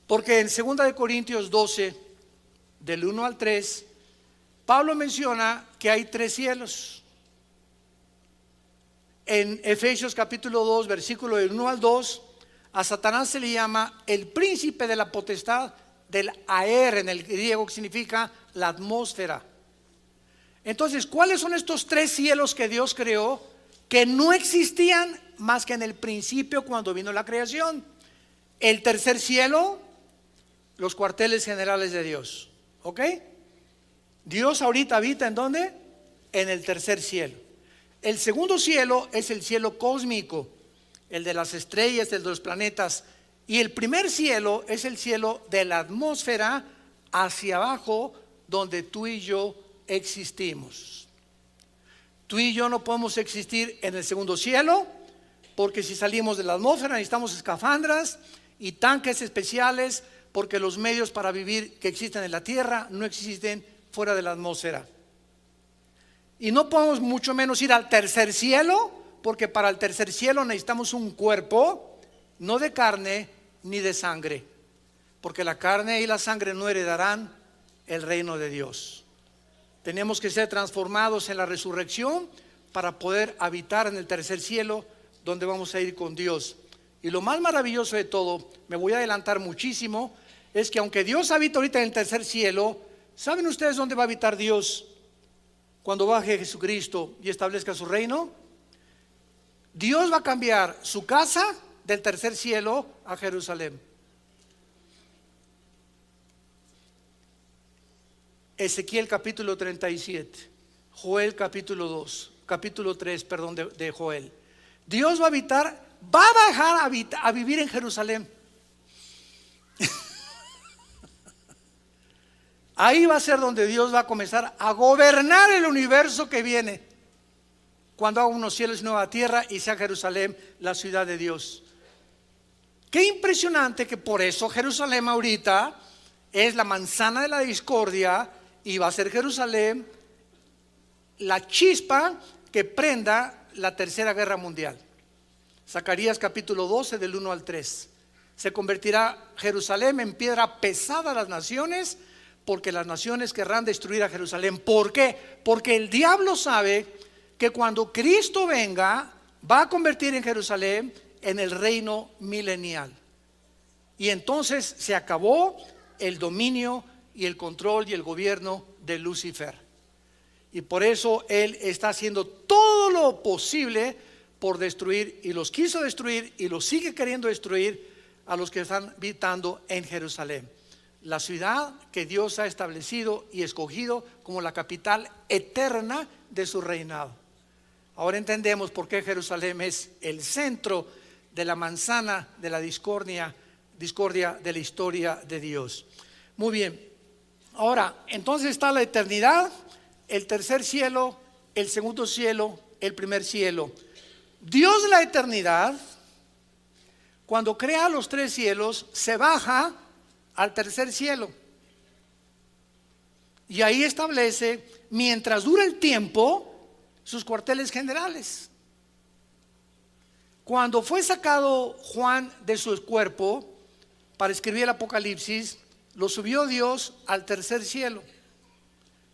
Porque en 2 de Corintios 12, del 1 al 3, Pablo menciona que hay 3 cielos. En Efesios capítulo 2, versículo del 1 al 2, a Satanás se le llama el príncipe de la potestad del aer, en el griego, que significa la atmósfera. Entonces, ¿cuáles son estos 3 cielos que Dios creó, que no existían más que en el principio cuando vino la creación? El tercer cielo, los cuarteles generales de Dios. ¿Ok? Dios ahorita habita ¿en dónde? En el tercer cielo. El segundo cielo es el cielo cósmico, el de las estrellas, el de los planetas. Y el primer cielo es el cielo de la atmósfera hacia abajo, donde tú y yo existimos. Tú y yo no podemos existir en el segundo cielo, porque si salimos de la atmósfera necesitamos escafandras y tanques especiales, porque los medios para vivir que existen en la tierra no existen fuera de la atmósfera. Y no podemos mucho menos ir al tercer cielo, porque para el tercer cielo necesitamos un cuerpo, no de carne ni de sangre, porque la carne y la sangre no heredarán el reino de Dios. Tenemos que ser transformados en la resurrección para poder habitar en el tercer cielo, donde vamos a ir con Dios. Y lo más maravilloso de todo, me voy a adelantar muchísimo, es que aunque Dios habita ahorita en el tercer cielo, ¿saben ustedes dónde va a habitar Dios cuando baje Jesucristo y establezca su reino? Dios va a cambiar su casa del tercer cielo a Jerusalén. Ezequiel capítulo 37, Joel capítulo 2, capítulo 3, perdón, de Joel. Dios va a habitar, va a bajar a vivir en Jerusalén. Ahí va a ser donde Dios va a comenzar a gobernar el universo que viene, cuando haga unos cielos y nueva tierra y sea Jerusalén la ciudad de Dios. Qué impresionante que por eso Jerusalén ahorita es la manzana de la discordia, y va a ser Jerusalén la chispa que prenda la tercera guerra mundial. Zacarías capítulo 12 del 1 al 3. Se convertirá Jerusalén en piedra pesada a las naciones, porque las naciones querrán destruir a Jerusalén. ¿Por qué? Porque el diablo sabe que cuando Cristo venga va a convertir en Jerusalén en el reino milenial, y entonces se acabó el dominio y el control y el gobierno de Lucifer. Y por eso él está haciendo todo lo posible por destruir, y los quiso destruir y los sigue queriendo destruir a los que están habitando en Jerusalén, la ciudad que Dios ha establecido y escogido como la capital eterna de su reinado. Ahora entendemos por qué Jerusalén es el centro de la manzana de la discordia de la historia de Dios. Muy bien, ahora entonces está la eternidad, el tercer cielo, el segundo cielo, el primer cielo. Dios de la eternidad, cuando crea los 3 cielos, se baja al tercer cielo, y ahí establece, mientras dura el tiempo, sus cuarteles generales. Cuando fue sacado Juan de su cuerpo para escribir el Apocalipsis, lo subió Dios al tercer cielo,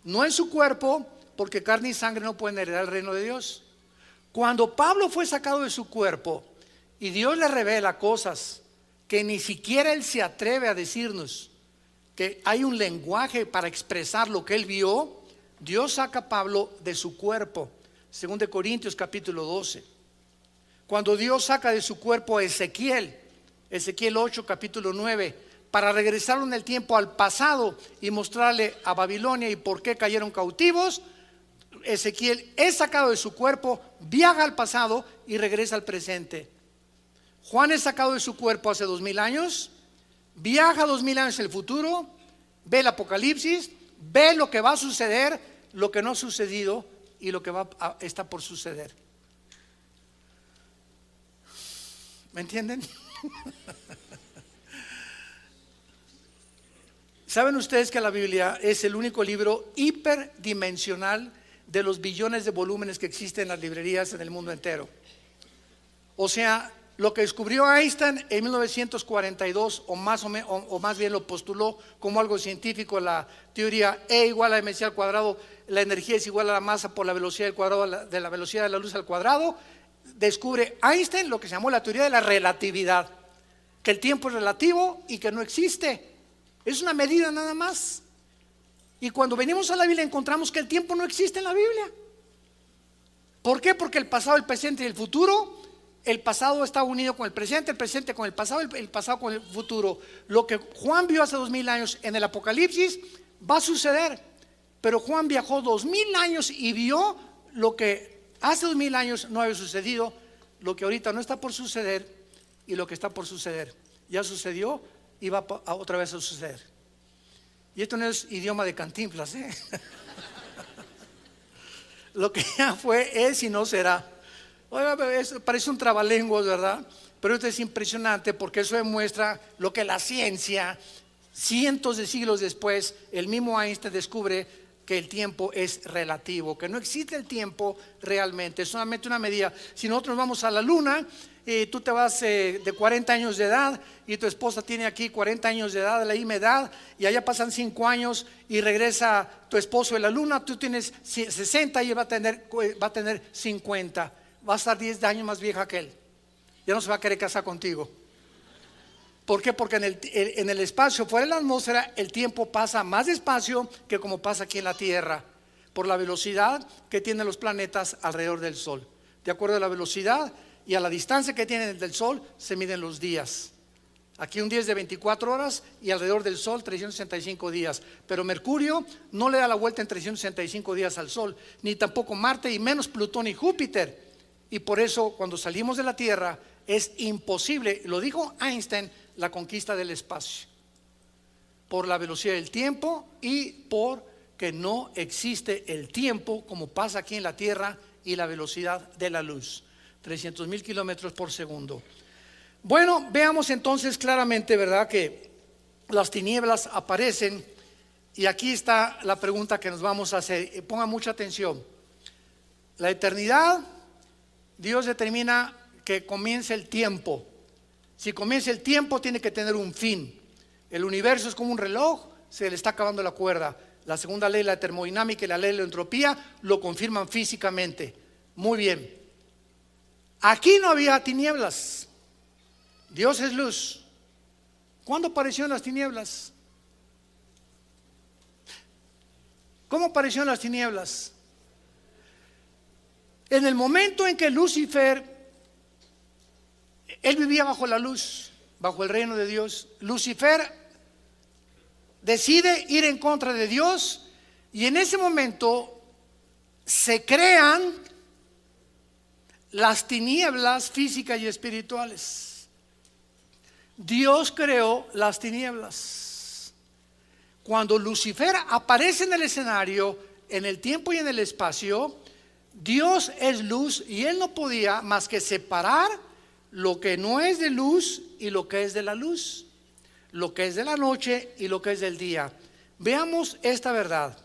no en su cuerpo, porque carne y sangre no pueden heredar el reino de Dios. Cuando Pablo fue sacado de su cuerpo y Dios le revela cosas que ni siquiera él se atreve a decirnos, que hay un lenguaje para expresar lo que él vio, Dios saca a Pablo de su cuerpo. 2 Corintios capítulo 12. Cuando Dios saca de su cuerpo a Ezequiel 8 capítulo 9, para regresarlo en el tiempo al pasado y mostrarle a Babilonia y por qué cayeron cautivos, Ezequiel es sacado de su cuerpo, viaja al pasado y regresa al presente. Juan es sacado de su cuerpo hace 2000 años, viaja 2000 años en el futuro, ve el Apocalipsis, ve lo que va a suceder, lo que no ha sucedido y lo que está por suceder. ¿Me entienden? ¿Saben ustedes que la Biblia es el único libro hiperdimensional de los billones de volúmenes que existen en las librerías en el mundo entero? O sea, lo que descubrió Einstein en 1942, o más bien lo postuló como algo científico, la teoría E igual a mc al cuadrado, la energía es igual a la masa por la velocidad del cuadrado de la velocidad de la luz al cuadrado. Descubre Einstein lo que se llamó la teoría de la relatividad, que el tiempo es relativo y que no existe, es una medida nada más. Y cuando venimos a la Biblia encontramos que el tiempo no existe en la Biblia. ¿Por qué? Porque el pasado, el presente y el futuro, el pasado está unido con el presente con el pasado con el futuro. Lo que Juan vio hace 2000 años en el Apocalipsis va a suceder, pero Juan viajó 2000 años y vio lo que hace 2000 años no había sucedido, lo que ahorita no está por suceder y lo que está por suceder ya sucedió y va otra vez a suceder. Y esto no es idioma de Cantinflas, ¿eh? Lo que ya fue, es y no será. Oiga, parece un trabalenguas, ¿verdad? Pero esto es impresionante porque eso demuestra lo que la ciencia, cientos de siglos después, el mismo Einstein descubre que el tiempo es relativo, que no existe el tiempo realmente, es solamente una medida. Si nosotros vamos a la luna, tú te vas de 40 años de edad y tu esposa tiene aquí 40 años de edad, de la misma edad, y allá pasan 5 años y regresa tu esposo de la luna, tú tienes 60 y él va a tener 50, va a estar 10 años más vieja que él, ya no se va a querer casar contigo. ¿Por qué? Porque en el espacio, fuera de la atmósfera, el tiempo pasa más despacio que como pasa aquí en la Tierra, por la velocidad que tienen los planetas alrededor del Sol. De acuerdo a la velocidad y a la distancia que tienen del Sol, se miden los días. Aquí un día es de 24 horas y alrededor del Sol 365 días. Pero Mercurio no le da la vuelta en 365 días al Sol, ni tampoco Marte, y menos Plutón y Júpiter. Y por eso cuando salimos de la Tierra es imposible, lo dijo Einstein, la conquista del espacio, por la velocidad del tiempo y porque no existe el tiempo como pasa aquí en la Tierra y la velocidad de la luz, 300,000 kilómetros por segundo. Bueno, veamos entonces claramente, ¿verdad?, que las tinieblas aparecen, y aquí está la pregunta que nos vamos a hacer. Pongan mucha atención. La eternidad, Dios determina que comience el tiempo. Si comienza el tiempo, tiene que tener un fin. El universo es como un reloj, se le está acabando la cuerda. La segunda ley, la termodinámica, y la ley de la entropía lo confirman físicamente. Muy bien. Aquí no había tinieblas. Dios es luz. ¿Cuándo aparecieron las tinieblas? ¿Cómo aparecieron las tinieblas? En el momento en que Lucifer, él vivía bajo la luz, bajo el reino de Dios. Lucifer decide ir en contra de Dios y en ese momento se crean las tinieblas físicas y espirituales. Dios creó las tinieblas. Cuando Lucifer aparece en el escenario, en el tiempo y en el espacio, Dios es luz y él no podía más que separar lo que no es de luz y lo que es de la luz, lo que es de la noche y lo que es del día. Veamos esta verdad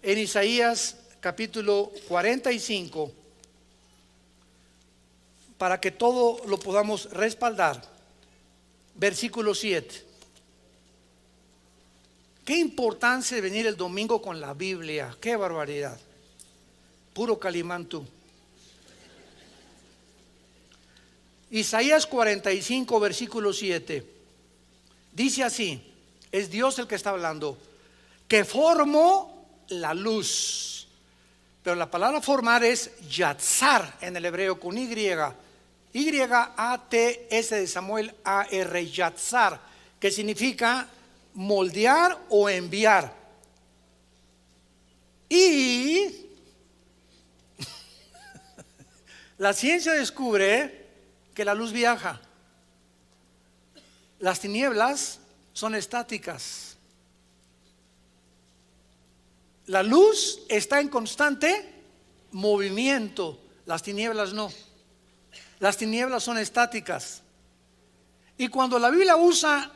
en Isaías capítulo 45, para que todo lo podamos respaldar. Versículo 7. Qué importancia de venir el domingo con la Biblia, qué barbaridad, puro Calimán tú. Isaías 45, versículo 7, dice así, es Dios el que está hablando, que formó la luz. Pero la palabra formar es yatzar en el hebreo con Y, Y-A-T-S de Samuel A-R, yatzar, que significa moldear o enviar. Y la ciencia descubre que la luz viaja. Las tinieblas son estáticas. La luz está en constante movimiento, las tinieblas no. Las tinieblas son estáticas. Y cuando la Biblia usa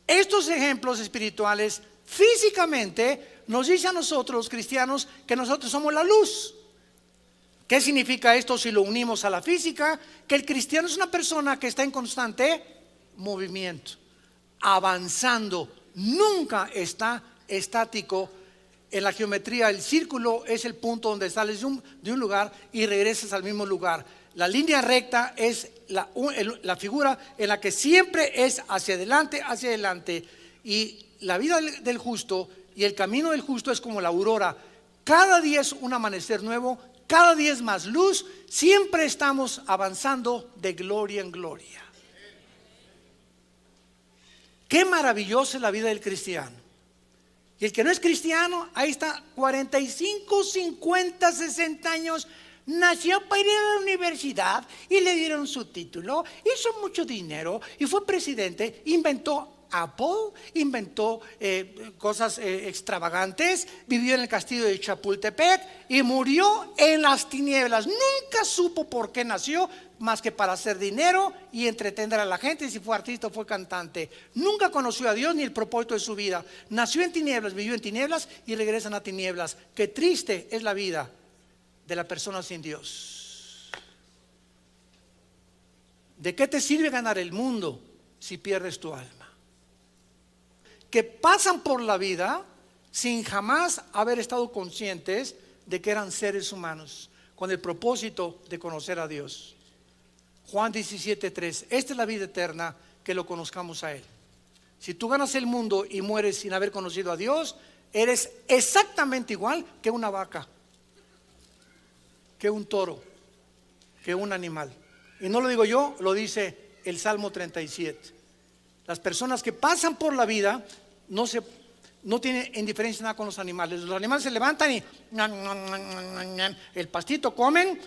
Estos ejemplos espirituales físicamente nos dicen a nosotros los cristianos que nosotros somos la luz. ¿Qué significa esto si lo unimos a la física? Que el cristiano es una persona que está en constante movimiento, avanzando, nunca está estático. En la geometría el círculo es el punto donde sales de un lugar y regresas al mismo lugar. La línea recta es la figura en la que siempre es hacia adelante. Y la vida del justo y el camino del justo es como la aurora. Cada día es un amanecer nuevo, cada día es más luz. Siempre estamos avanzando de gloria en gloria. Qué maravillosa es la vida del cristiano. Y el que no es cristiano, ahí está, 45, 50, 60 años, nació para ir a la universidad y le dieron su título, hizo mucho dinero y fue presidente, inventó Apple, inventó cosas extravagantes, vivió en el castillo de Chapultepec y murió en las tinieblas. Nunca supo por qué nació, más que para hacer dinero y entretener a la gente. Si fue artista o fue cantante, nunca conoció a Dios ni el propósito de su vida. Nació en tinieblas, vivió en tinieblas y regresan a tinieblas. Qué triste es la vida de la persona sin Dios. ¿De qué te sirve ganar el mundo si pierdes tu alma? Que pasan por la vida sin jamás haber estado conscientes de que eran seres humanos, con el propósito de conocer a Dios. Juan 17:3, esta es la vida eterna, que lo conozcamos a Él. Si tú ganas el mundo y mueres sin haber conocido a Dios, eres exactamente igual que una vaca, que un toro, que un animal. Y no lo digo yo, lo dice el Salmo 37. Las personas que pasan por la vida no tienen indiferencia nada con los animales. Los animales se levantan y el pastito comen,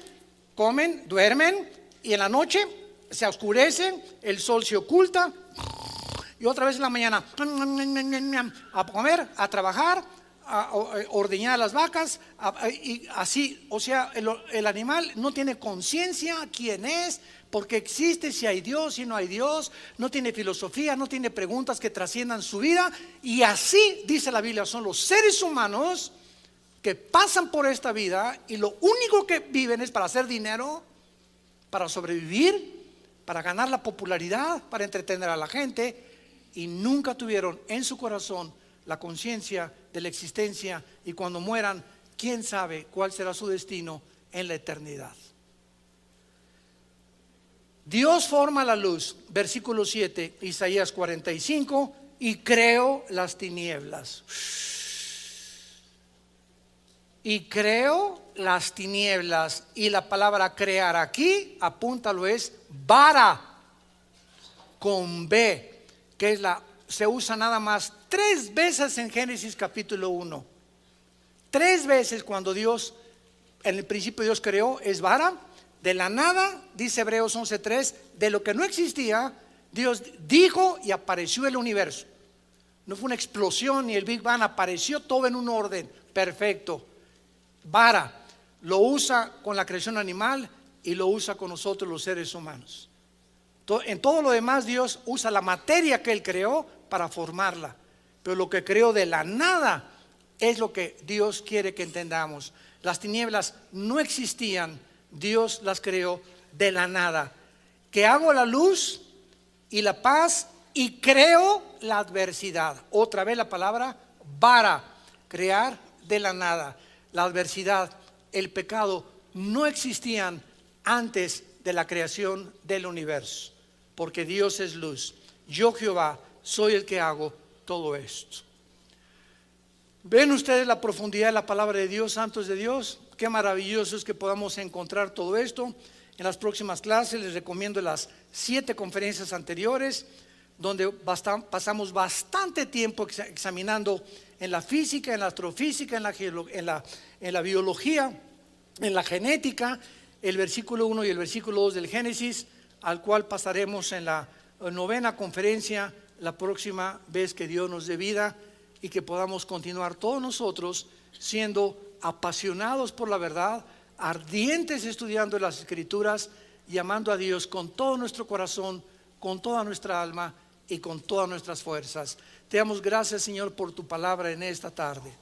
duermen, y en la noche se oscurece, el sol se oculta y otra vez en la mañana a comer, a trabajar, a ordeñar las vacas, y así. O sea, el animal no tiene conciencia quién es, por qué existe, si hay Dios, si no hay Dios, no tiene filosofía, no tiene preguntas que trasciendan su vida. Y así dice la Biblia, son los seres humanos que pasan por esta vida y lo único que viven es para hacer dinero, para sobrevivir, para ganar la popularidad, para entretener a la gente, y nunca tuvieron en su corazón la conciencia de la existencia, y cuando mueran, quién sabe cuál será su destino en la eternidad. Dios forma la luz, versículo 7, Isaías 45, y creó las tinieblas. Y creó las tinieblas, y la palabra crear aquí, apúntalo, es bara, con B, que es se usa nada más 3 veces en Génesis capítulo 1. 3 veces cuando Dios, en el principio Dios creó, es bara. De la nada, dice Hebreos 11:3, de lo que no existía, Dios dijo y apareció el universo. No fue una explosión ni el Big Bang, apareció todo en un orden perfecto. Vara, lo usa con la creación animal y lo usa con nosotros los seres humanos. En todo lo demás Dios usa la materia que Él creó para formarla, pero lo que creó de la nada es lo que Dios quiere que entendamos. Las tinieblas no existían, Dios las creó de la nada. Que hago la luz y la paz y creo la adversidad. Otra vez la palabra vara, crear de la nada. La adversidad, el pecado no existían antes de la creación del universo, porque Dios es luz. Yo, Jehová, soy el que hago todo esto. ¿Ven ustedes la profundidad de la palabra de Dios, santos de Dios? Qué maravilloso es que podamos encontrar todo esto. En las próximas clases les recomiendo las 7 conferencias anteriores, donde pasamos bastante tiempo examinando en la física, en la astrofísica, en la biología, en la genética, el versículo 1 y el versículo 2 del Génesis, al cual pasaremos en la 9ª conferencia la próxima vez que Dios nos dé vida, y que podamos continuar todos nosotros siendo apasionados por la verdad, ardientes estudiando las Escrituras y amando a Dios con todo nuestro corazón, con toda nuestra alma y con todas nuestras fuerzas. Te damos gracias, Señor, por tu palabra en esta tarde.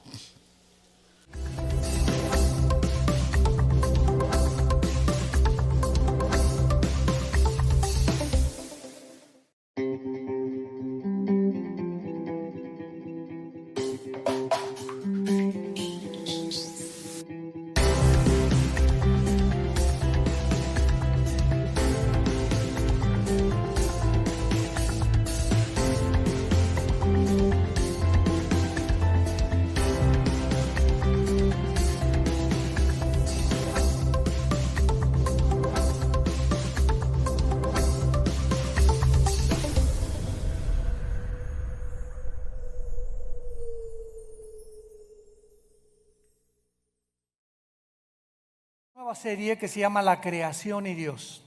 Nueva serie que se llama La Creación y Dios.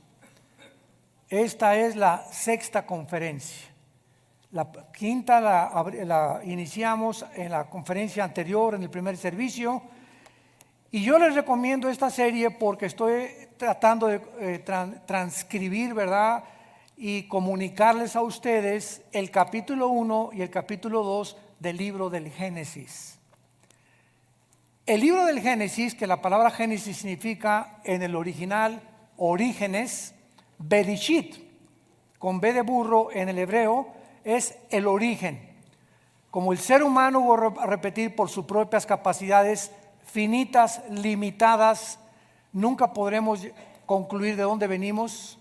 Esta es la sexta conferencia. La quinta la iniciamos en la conferencia anterior, en el primer servicio. Y yo les recomiendo esta serie porque estoy tratando de transcribir, ¿verdad? Y comunicarles a ustedes el capítulo 1 y el capítulo 2 del libro del Génesis. El libro del Génesis, que la palabra Génesis significa en el original orígenes, Bereshit, con B de burro en el hebreo, es el origen. Como el ser humano, voy a repetir, por sus propias capacidades finitas, limitadas, nunca podremos concluir de dónde venimos,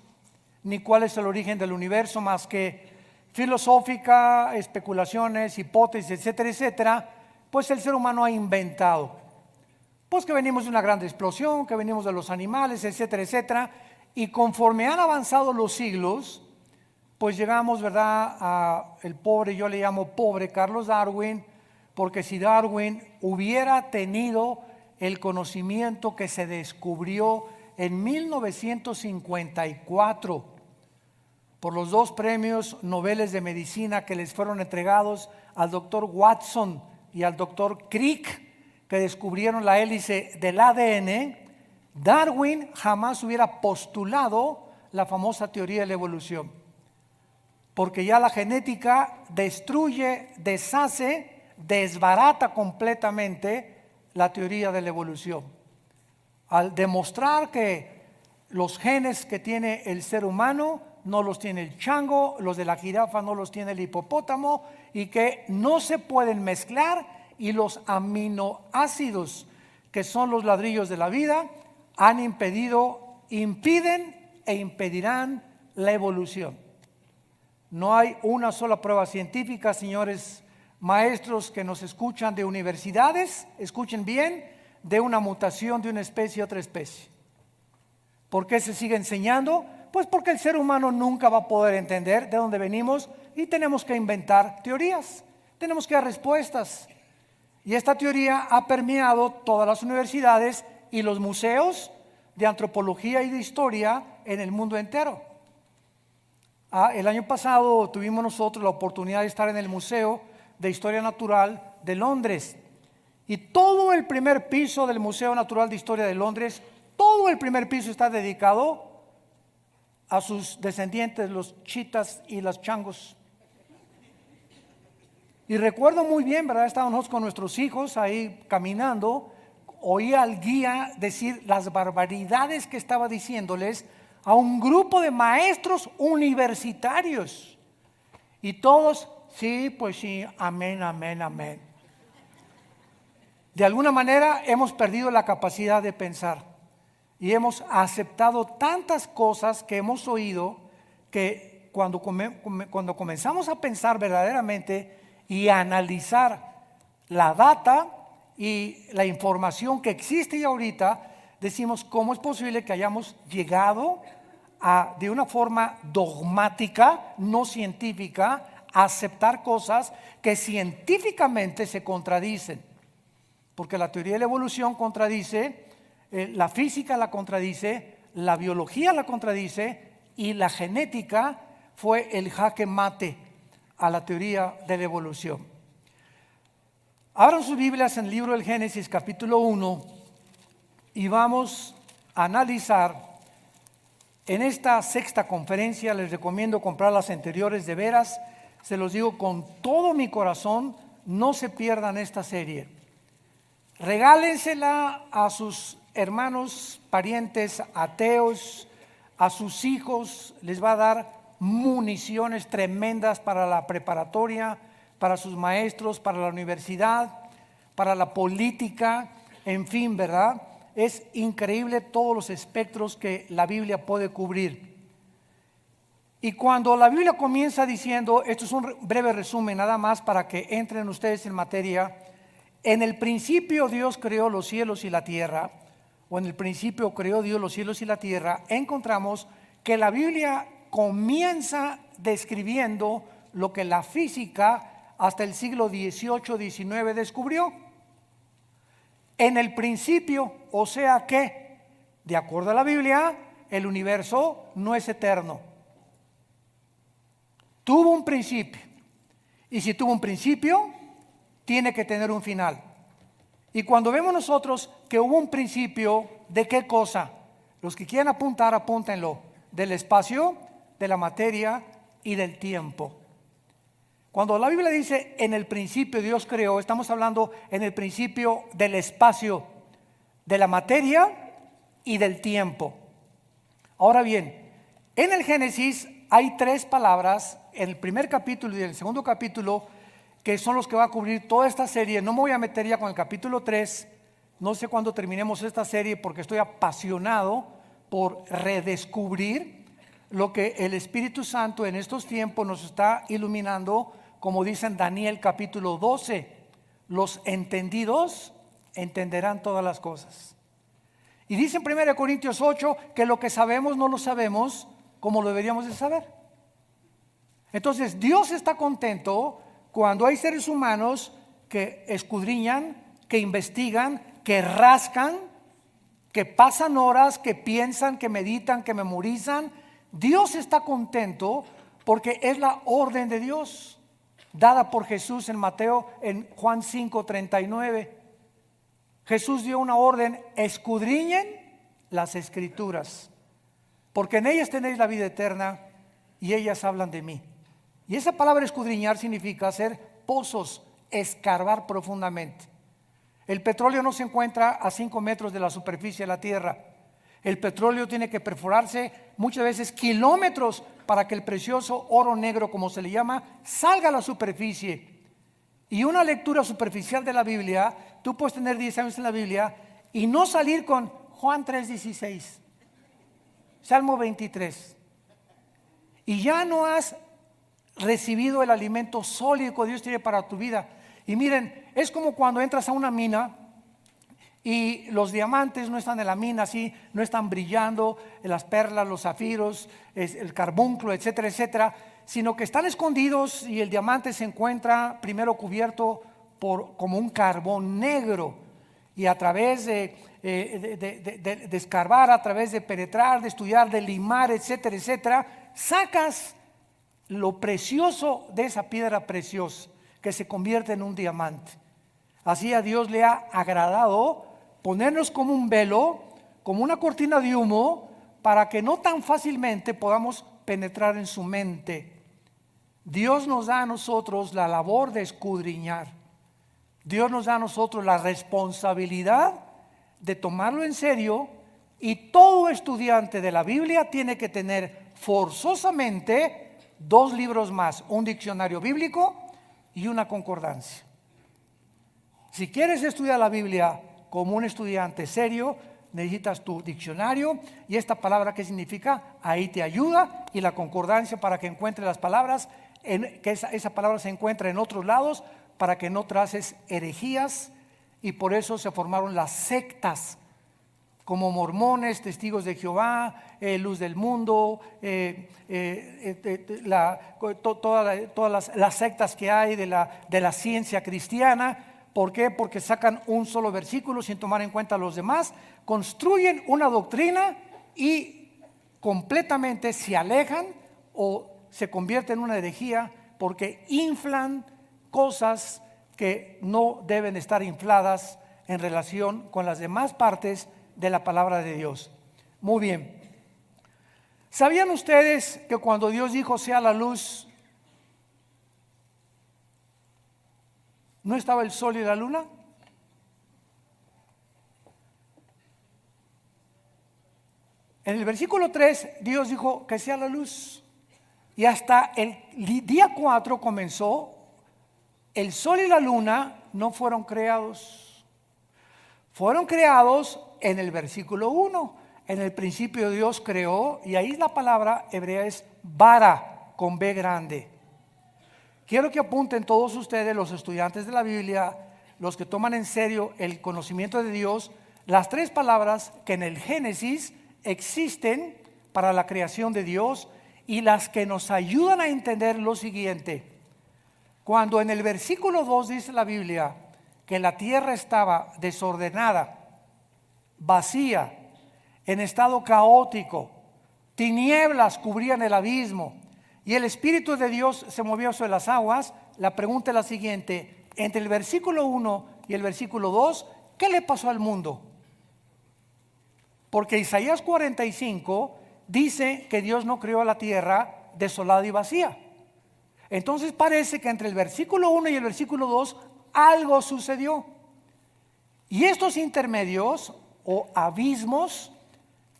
ni cuál es el origen del universo, más que filosófica, especulaciones, hipótesis, etcétera, etcétera, pues el ser humano ha inventado. Pues que venimos de una gran explosión, que venimos de los animales, etcétera, etcétera. Y conforme han avanzado los siglos, pues llegamos, ¿verdad?, a el pobre, yo le llamo pobre Carlos Darwin, porque si Darwin hubiera tenido el conocimiento que se descubrió en 1954 por los 2 premios Nobel de Medicina que les fueron entregados al doctor Watson y al doctor Crick, que descubrieron la hélice del ADN, Darwin jamás hubiera postulado la famosa teoría de la evolución, porque ya la genética destruye, deshace, desbarata completamente la teoría de la evolución, al demostrar que los genes que tiene el ser humano no los tiene el chango, los de la jirafa no los tiene el hipopótamo, y que no se pueden mezclar. Y los aminoácidos, que son los ladrillos de la vida, impiden e impedirán la evolución. No hay una sola prueba científica, señores maestros que nos escuchan de universidades, escuchen bien, de una mutación de una especie a otra especie. ¿Por qué se sigue enseñando? Pues porque el ser humano nunca va a poder entender de dónde venimos y tenemos que inventar teorías, tenemos que dar respuestas. Y esta teoría ha permeado todas las universidades y los museos de antropología y de historia en el mundo entero. El año pasado tuvimos nosotros la oportunidad de estar en el Museo de Historia Natural de Londres. Y todo el primer piso del Museo Natural de Historia de Londres, todo el primer piso está dedicado a sus descendientes, los chitas y los changos. Y recuerdo muy bien, ¿verdad? Estábamos con nuestros hijos ahí caminando, oía al guía decir las barbaridades que estaba diciéndoles a un grupo de maestros universitarios. Y todos, sí, pues sí, amén, amén, amén. De alguna manera hemos perdido la capacidad de pensar y hemos aceptado tantas cosas que hemos oído que cuando comenzamos a pensar verdaderamente y a analizar la data y la información que existe ya ahorita, decimos cómo es posible que hayamos llegado a, de una forma dogmática, no científica, a aceptar cosas que científicamente se contradicen. Porque la teoría de la evolución contradice, la física la contradice, la biología la contradice y la genética fue el jaque mate a la teoría de la evolución. Abran sus Biblias en el libro del Génesis capítulo 1 y vamos a analizar en esta sexta conferencia. Les recomiendo comprar las anteriores, de veras se los digo con todo mi corazón, no se pierdan esta serie. Regálensela a sus hermanos, parientes, ateos, a sus hijos, les va a dar municiones tremendas para la preparatoria, para sus maestros, para la universidad, para la política, en fin, ¿verdad? Es increíble todos los espectros que la Biblia puede cubrir. Y cuando la Biblia comienza diciendo, esto es un breve resumen nada más para que entren ustedes en materia, en el principio Dios creó los cielos y la tierra, o en el principio creó Dios los cielos y la tierra, encontramos que la Biblia comienza describiendo lo que la física hasta el siglo XVIII-XIX descubrió. En el principio, o sea que, de acuerdo a la Biblia, el universo no es eterno. Tuvo un principio. Y si tuvo un principio, tiene que tener un final. Y cuando vemos nosotros que hubo un principio, ¿de qué cosa? Los que quieran apuntar, apúntenlo. Del espacio, de la materia y del tiempo. Cuando la Biblia dice en el principio Dios creó, estamos hablando en el principio del espacio, de la materia y del tiempo. Ahora bien, en el Génesis hay 3 palabras, en el primer capítulo y en el segundo capítulo, que son los que va a cubrir toda esta serie. No me voy a meter ya con el capítulo 3, no sé cuándo terminemos esta serie porque estoy apasionado por redescubrir lo que el Espíritu Santo en estos tiempos nos está iluminando, como dice en Daniel capítulo 12, los entendidos entenderán todas las cosas. Y dice en 1 Corintios 8 que lo que sabemos no lo sabemos como lo deberíamos de saber. Entonces Dios está contento cuando hay seres humanos que escudriñan, que investigan, que rascan, que pasan horas, que piensan, que meditan, que memorizan. Dios está contento porque es la orden de Dios dada por Jesús en Mateo, en Juan 5:39. Jesús dio una orden: escudriñen las escrituras, porque en ellas tenéis la vida eterna y ellas hablan de mí. Y esa palabra escudriñar significa hacer pozos, escarbar profundamente. El petróleo no se encuentra a 5 metros de la superficie de la tierra. El petróleo tiene que perforarse muchas veces kilómetros para que el precioso oro negro, como se le llama, salga a la superficie. Y una lectura superficial de la Biblia, tú puedes tener 10 años en la Biblia y no salir con Juan 3:16, Salmo 23, y ya no has recibido el alimento sólido que Dios tiene para tu vida. Y miren, es como cuando entras a una mina y los diamantes no están en la mina así, no están brillando, las perlas, los zafiros, el carbunclo, etcétera, etcétera, sino que están escondidos y el diamante se encuentra primero cubierto como un carbón negro, y a través de escarbar, a través de penetrar, de estudiar, de limar, etcétera, etcétera, sacas lo precioso de esa piedra preciosa que se convierte en un diamante. Así a Dios le ha agradado ponernos como un velo, como una cortina de humo, para que no tan fácilmente podamos penetrar en su mente. Dios nos da a nosotros la labor de escudriñar. Dios nos da a nosotros la responsabilidad de tomarlo en serio, y todo estudiante de la Biblia tiene que tener forzosamente 2 libros más, un diccionario bíblico y una concordancia. Si quieres estudiar la Biblia como un estudiante serio, necesitas tu diccionario y esta palabra ¿qué significa? Ahí te ayuda, y la concordancia para que encuentres las palabras, que esa palabra se encuentra en otros lados, para que no traces herejías. Y por eso se formaron las sectas como mormones, testigos de Jehová, luz del mundo, todas las sectas que hay de la ciencia cristiana. ¿Por qué? Porque sacan un solo versículo sin tomar en cuenta los demás, construyen una doctrina y completamente se alejan o se convierten en una herejía, porque inflan cosas que no deben estar infladas en relación con las demás partes de la palabra de Dios. Muy bien. ¿Sabían ustedes que cuando Dios dijo sea la luz, ¿No estaba el sol y la luna? En el versículo 3, Dios dijo que sea la luz. Y hasta el día 4 comenzó, el sol y la luna no fueron creados. Fueron creados en el versículo 1. En el principio Dios creó, y ahí la palabra hebrea es bara, con B grande. Quiero que apunten todos ustedes, los estudiantes de la Biblia, los que toman en serio el conocimiento de Dios, las tres palabras que en el Génesis existen para la creación de Dios y las que nos ayudan a entender lo siguiente. Cuando en el versículo 2 dice la Biblia que la tierra estaba desordenada, vacía, en estado caótico, tinieblas cubrían el abismo y el Espíritu de Dios se movió sobre las aguas, la pregunta es la siguiente: entre el versículo 1 y el versículo 2, ¿qué le pasó al mundo? Porque Isaías 45 dice que Dios no creó la tierra desolada y vacía. Entonces parece que entre el versículo 1 y el versículo 2 algo sucedió. Y estos intermedios o abismos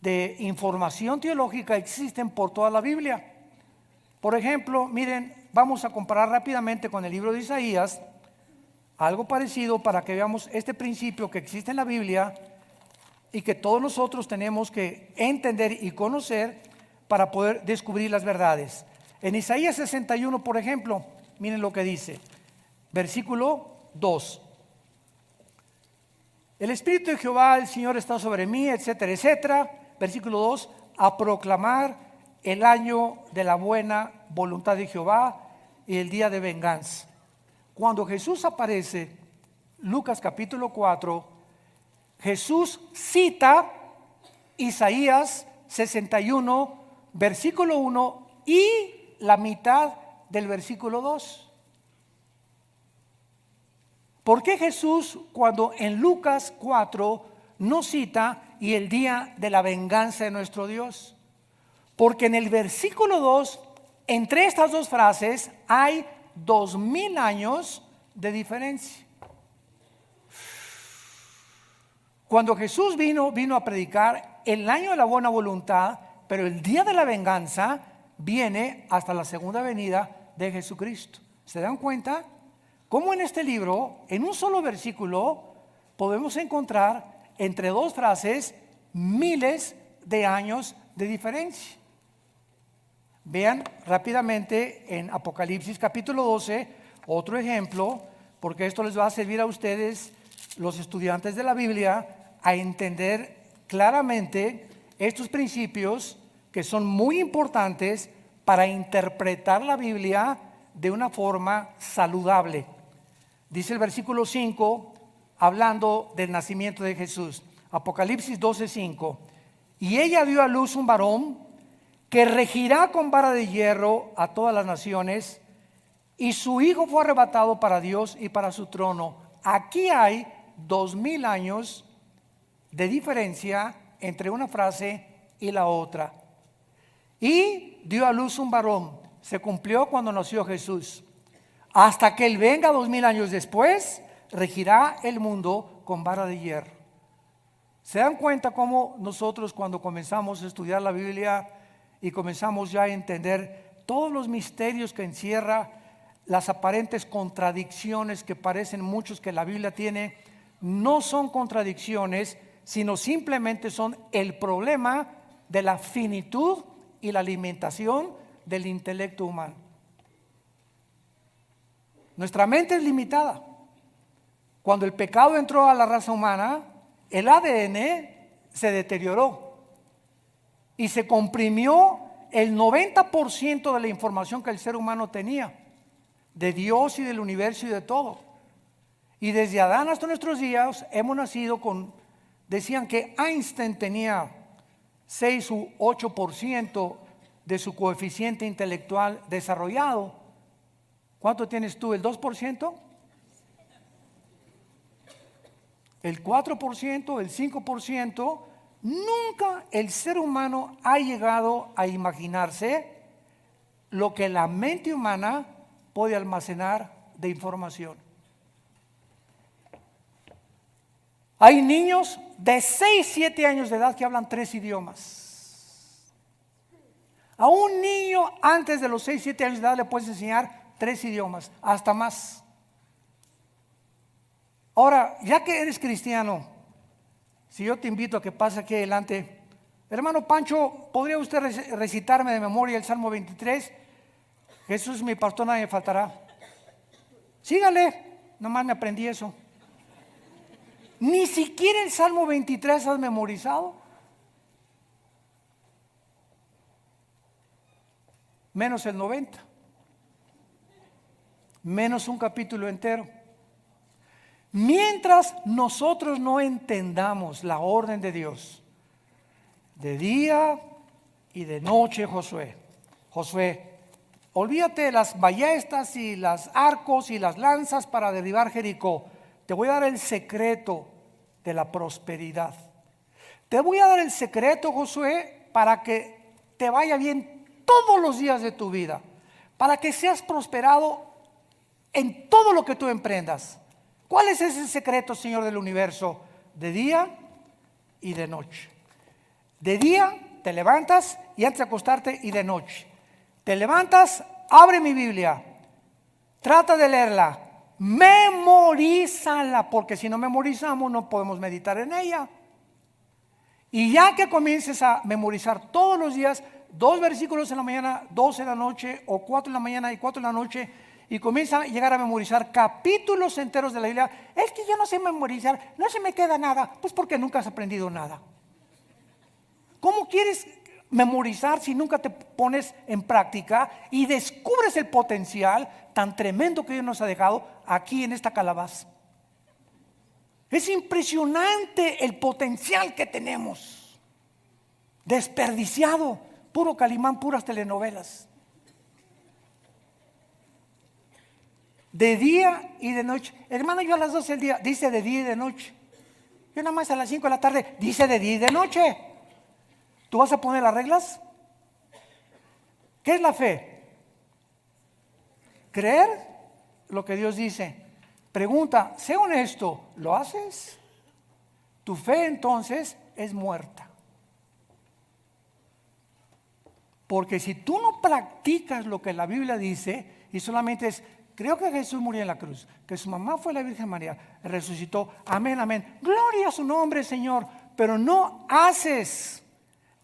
de información teológica existen por toda la Biblia. Por ejemplo, miren, vamos a comparar rápidamente con el libro de Isaías, algo parecido para que veamos este principio que existe en la Biblia y que todos nosotros tenemos que entender y conocer para poder descubrir las verdades. En Isaías 61, por ejemplo, miren lo que dice, versículo 2. El Espíritu de Jehová, el Señor, está sobre mí, etcétera, etcétera. Versículo 2, a proclamar el año de la buena voluntad de Jehová y el día de venganza. Cuando Jesús aparece, Lucas capítulo 4, Jesús cita Isaías 61, versículo 1 y la mitad del versículo 2. ¿Por qué Jesús, cuando en Lucas 4 no cita y el día de la venganza de nuestro Dios? Porque en el versículo 2, entre estas dos frases hay 2000 años de diferencia. Cuando Jesús vino a predicar el año de la buena voluntad, pero el día de la venganza viene hasta la segunda venida de Jesucristo. ¿Se dan cuenta? Cómo en este libro, en un solo versículo, podemos encontrar entre dos frases miles de años de diferencia. Vean rápidamente en Apocalipsis capítulo 12, otro ejemplo, porque esto les va a servir a ustedes, los estudiantes de la Biblia, a entender claramente estos principios que son muy importantes para interpretar la Biblia de una forma saludable. Dice el versículo 5, hablando del nacimiento de Jesús, Apocalipsis 12:5, y ella dio a luz un varón que regirá con vara de hierro a todas las naciones, y su hijo fue arrebatado para Dios y para su trono. Aquí hay 2000 años de diferencia entre una frase y la otra. Y dio a luz un varón. Se cumplió cuando nació Jesús. Hasta que Él venga 2000 años después, regirá el mundo con vara de hierro. ¿Se dan cuenta cómo nosotros, cuando comenzamos a estudiar la Biblia y comenzamos ya a entender todos los misterios que encierra, las aparentes contradicciones que parecen muchos que la Biblia tiene, no son contradicciones, sino simplemente son el problema de la finitud y la limitación del intelecto humano? Nuestra mente es limitada. Cuando el pecado entró a la raza humana, el ADN se deterioró y se comprimió el 90% de la información que el ser humano tenía, de Dios y del universo y de todo. Y desde Adán hasta nuestros días hemos nacido con, decían que Einstein tenía 6 u 8% de su coeficiente intelectual desarrollado. ¿Cuánto tienes tú? ¿El 2%? ¿El 4%? ¿El 5%? Nunca el ser humano ha llegado a imaginarse lo que la mente humana puede almacenar de información. Hay niños de 6, 7 años de edad que hablan 3 idiomas. A un niño antes de los 6, 7 años de edad le puedes enseñar 3 idiomas, hasta más. Ahora, ya que eres cristiano, si yo te invito a que pase aquí adelante, hermano Pancho, ¿podría usted recitarme de memoria el Salmo 23? Jesús es mi pastor, nadie me faltará. Sígale, nomás me aprendí eso. Ni siquiera el Salmo 23 has memorizado. Menos el 90. Menos un capítulo entero. Mientras nosotros no entendamos la orden de Dios, de día y de noche, Josué, olvídate de las ballestas y las arcos y las lanzas para derribar Jericó. Te voy a dar el secreto de la prosperidad. Te voy a dar el secreto, Josué, para que te vaya bien todos los días de tu vida, para que seas prosperado en todo lo que tú emprendas. ¿Cuál es ese secreto, Señor del universo? De día y de noche. De día te levantas y antes de acostarte, y de noche te levantas, abre mi Biblia, trata de leerla, memorízala, porque si no memorizamos no podemos meditar en ella. Y ya que comiences a memorizar todos los días 2 versículos en la mañana, 2 en la noche, o 4 en la mañana y 4 en la noche, y comienza a llegar a memorizar capítulos enteros de la Biblia. Es que yo no sé memorizar, no se me queda nada. Pues porque nunca has aprendido nada. ¿Cómo quieres memorizar si nunca te pones en práctica y descubres el potencial tan tremendo que Dios nos ha dejado aquí en esta calabaza? Es impresionante el potencial que tenemos, desperdiciado, puro Calimán, puras telenovelas. De día y de noche. Hermano, yo a las 12 del día, dice de día y de noche. Yo nada más a las 5 de la tarde, dice de día y de noche. ¿Tú vas a poner las reglas? ¿Qué es la fe? Creer lo que Dios dice. Pregunta, sé honesto, ¿lo haces? Tu fe entonces es muerta. Porque si tú no practicas lo que la Biblia dice y solamente es, creo que Jesús murió en la cruz, que su mamá fue la Virgen María, resucitó, amén, amén, gloria a su nombre, Señor, pero no haces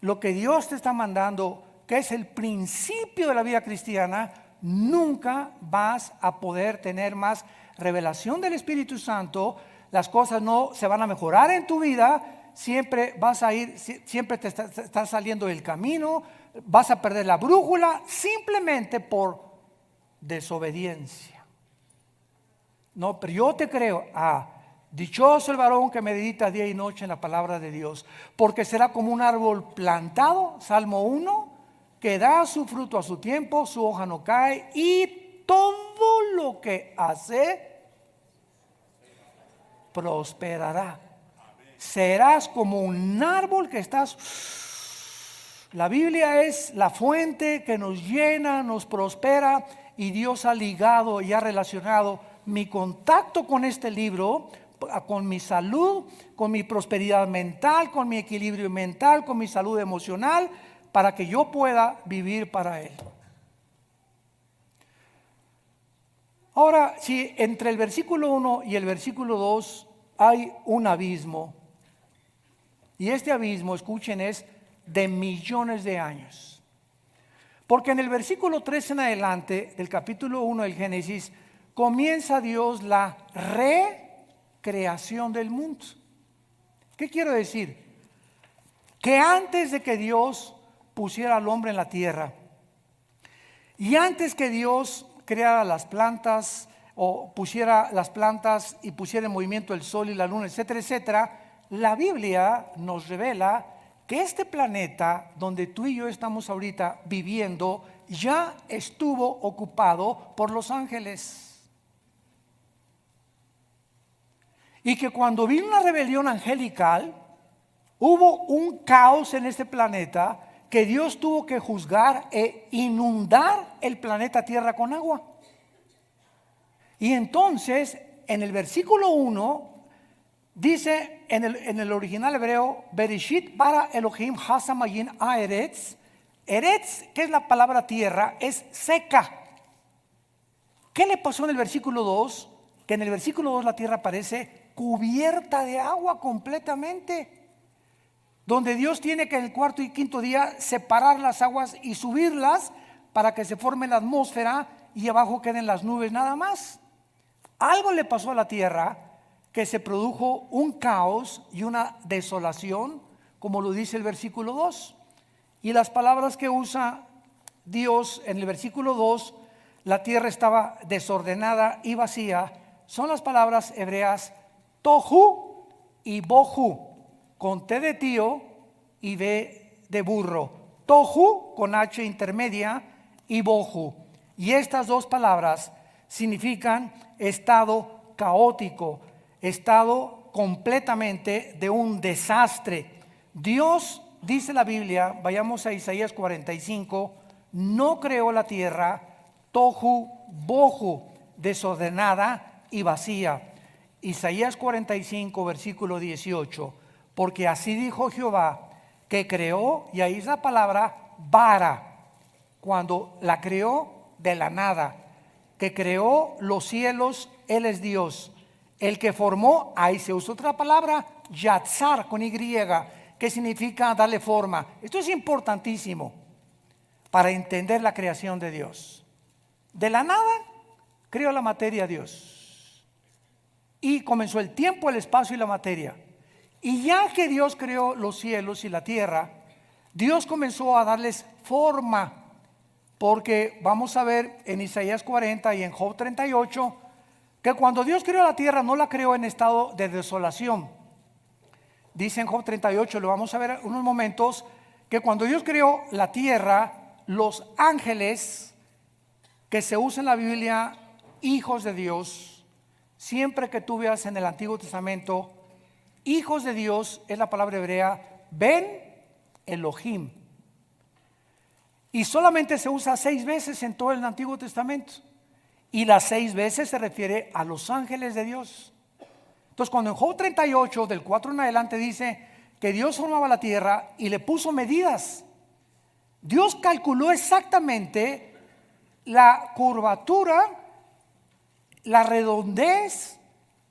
lo que Dios te está mandando, que es el principio de la vida cristiana, nunca vas a poder tener más revelación del Espíritu Santo. Las cosas no se van a mejorar en tu vida, siempre vas a ir, siempre te estás saliendo del camino, vas a perder la brújula simplemente por desobediencia. No, pero yo te creo, dichoso el varón que medita día y noche en la palabra de Dios, porque será como un árbol plantado, Salmo 1, que da su fruto a su tiempo, su hoja no cae, y todo lo que hace prosperará. Serás como un árbol que estás. La Biblia es la fuente que nos llena, nos prospera, y Dios ha ligado y ha relacionado mi contacto con este libro con mi salud, con mi prosperidad mental, con mi equilibrio mental, con mi salud emocional, para que yo pueda vivir para Él. Ahora, si entre el versículo 1 y el versículo 2 hay un abismo, y este abismo, escuchen, es de millones de años. Porque en el versículo 3 en adelante del capítulo 1 del Génesis comienza Dios la recreación del mundo. ¿Qué quiero decir? Que antes de que Dios pusiera al hombre en la tierra, y antes que Dios creara las plantas, o pusiera las plantas y pusiera en movimiento el sol y la luna, etcétera, etcétera, la Biblia nos revela que este planeta donde tú y yo estamos ahorita viviendo ya estuvo ocupado por los ángeles. Y que cuando vino una rebelión angelical, hubo un caos en este planeta que Dios tuvo que juzgar e inundar el planeta Tierra con agua. Y entonces, en el versículo 1, Dice en el original hebreo, Bereshit bara Elohim hasamayin haaretz. Eretz, que es la palabra tierra, es seca. ¿Qué le pasó en el versículo 2? Que en el versículo 2 la tierra aparece cubierta de agua completamente. Donde Dios tiene que en el cuarto y quinto día separar las aguas y subirlas para que se forme la atmósfera y abajo queden las nubes nada más. Algo le pasó a la tierra que se produjo un caos y una desolación, como lo dice el versículo 2. Y las palabras que usa Dios en el versículo 2, la tierra estaba desordenada y vacía, son las palabras hebreas tohu y bohu, con T de tío y B de burro. Tohu con H intermedia y bohu. Y estas dos palabras significan estado caótico, estado completamente de un desastre. Dios, dice la Biblia, vayamos a Isaías 45, no creó la tierra tohu bohu, desordenada y vacía. Isaías 45 versículo 18, porque así dijo Jehová, que creó, y ahí es la palabra bara, cuando la creó de la nada, que creó los cielos, Él es Dios. El que formó, ahí se usa otra palabra, yatzar con Y, que significa darle forma. Esto es importantísimo para entender la creación de Dios. De la nada creó la materia Dios. Y comenzó el tiempo, el espacio y la materia. Y ya que Dios creó los cielos y la tierra, Dios comenzó a darles forma. Porque vamos a ver en Isaías 40 y en Job 38, que cuando Dios creó la tierra no la creó en estado de desolación. Dice en Job 38, lo vamos a ver unos momentos, que cuando Dios creó la tierra, los ángeles, que se usa en la Biblia, hijos de Dios, siempre que tú veas en el Antiguo Testamento, hijos de Dios, es la palabra hebrea, Ben Elohim. Y solamente se usa 6 veces en todo el Antiguo Testamento. Y las 6 veces se refiere a los ángeles de Dios. Entonces cuando en Job 38 del 4 en adelante dice que Dios formaba la tierra y le puso medidas, Dios calculó exactamente la curvatura, la redondez,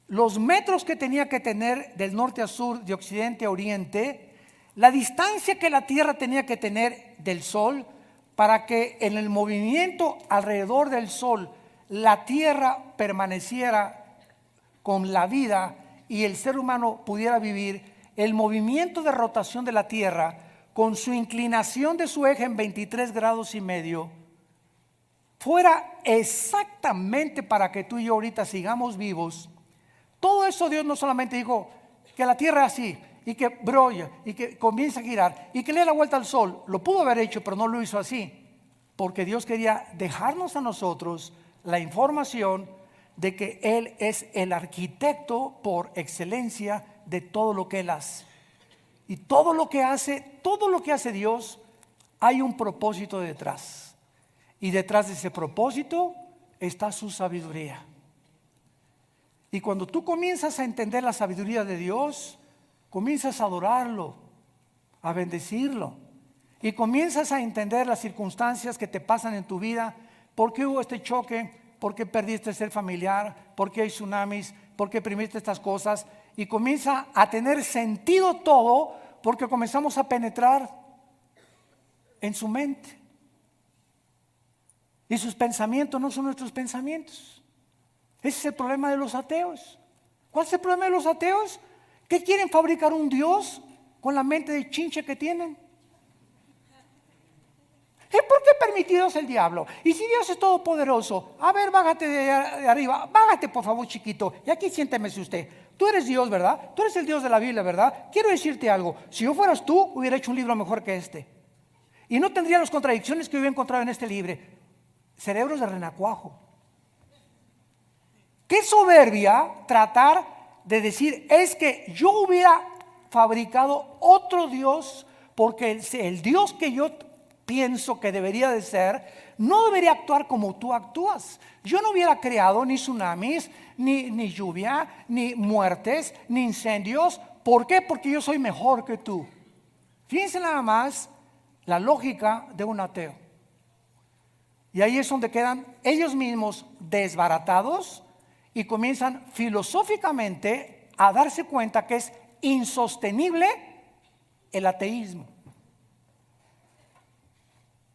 los metros que tenía que tener del norte a sur, de occidente a oriente, la distancia que la tierra tenía que tener del sol, para que en el movimiento alrededor del sol la tierra permaneciera con la vida y el ser humano pudiera vivir. El movimiento de rotación de la tierra con su inclinación de su eje en 23 grados y medio fuera exactamente para que tú y yo ahorita sigamos vivos. Todo eso Dios no solamente dijo que la tierra es así y que brolla y que comienza a girar y que le dé la vuelta al sol. Lo pudo haber hecho, pero no lo hizo así, porque Dios quería dejarnos a nosotros la información de que Él es el arquitecto por excelencia de todo lo que Él hace. Y todo lo que hace Dios, hay un propósito detrás. Y detrás de ese propósito está su sabiduría. Y cuando tú comienzas a entender la sabiduría de Dios, comienzas a adorarlo, a bendecirlo. Y comienzas a entender las circunstancias que te pasan en tu vida. ¿Por qué hubo este choque? ¿Por qué perdiste el ser familiar? ¿Por qué hay tsunamis? ¿Por qué primiste estas cosas? Y comienza a tener sentido todo, porque comenzamos a penetrar en su mente. Y sus pensamientos no son nuestros pensamientos. Ese es el problema de los ateos. ¿Cuál es el problema de los ateos? Que quieren fabricar un Dios con la mente de chinche que tienen. ¿Por qué permitido es el diablo? Y si Dios es todopoderoso, a ver, bájate de arriba, bájate por favor, chiquito, y aquí siéntemese usted. Tú eres Dios, ¿verdad? Tú eres el Dios de la Biblia, ¿verdad? Quiero decirte algo, si yo fueras tú, hubiera hecho un libro mejor que este. Y no tendría las contradicciones que yo he encontrado en este libro. Cerebros de renacuajo. Qué soberbia tratar de decir, es que yo hubiera fabricado otro Dios, porque el Dios que yo pienso que debería de ser, no debería actuar como tú actúas. Yo no hubiera creado ni tsunamis, ni lluvia, ni muertes, ni incendios. ¿Por qué? Porque yo soy mejor que tú. Fíjense nada más la lógica de un ateo. Y ahí es donde quedan ellos mismos desbaratados y comienzan filosóficamente a darse cuenta que es insostenible el ateísmo.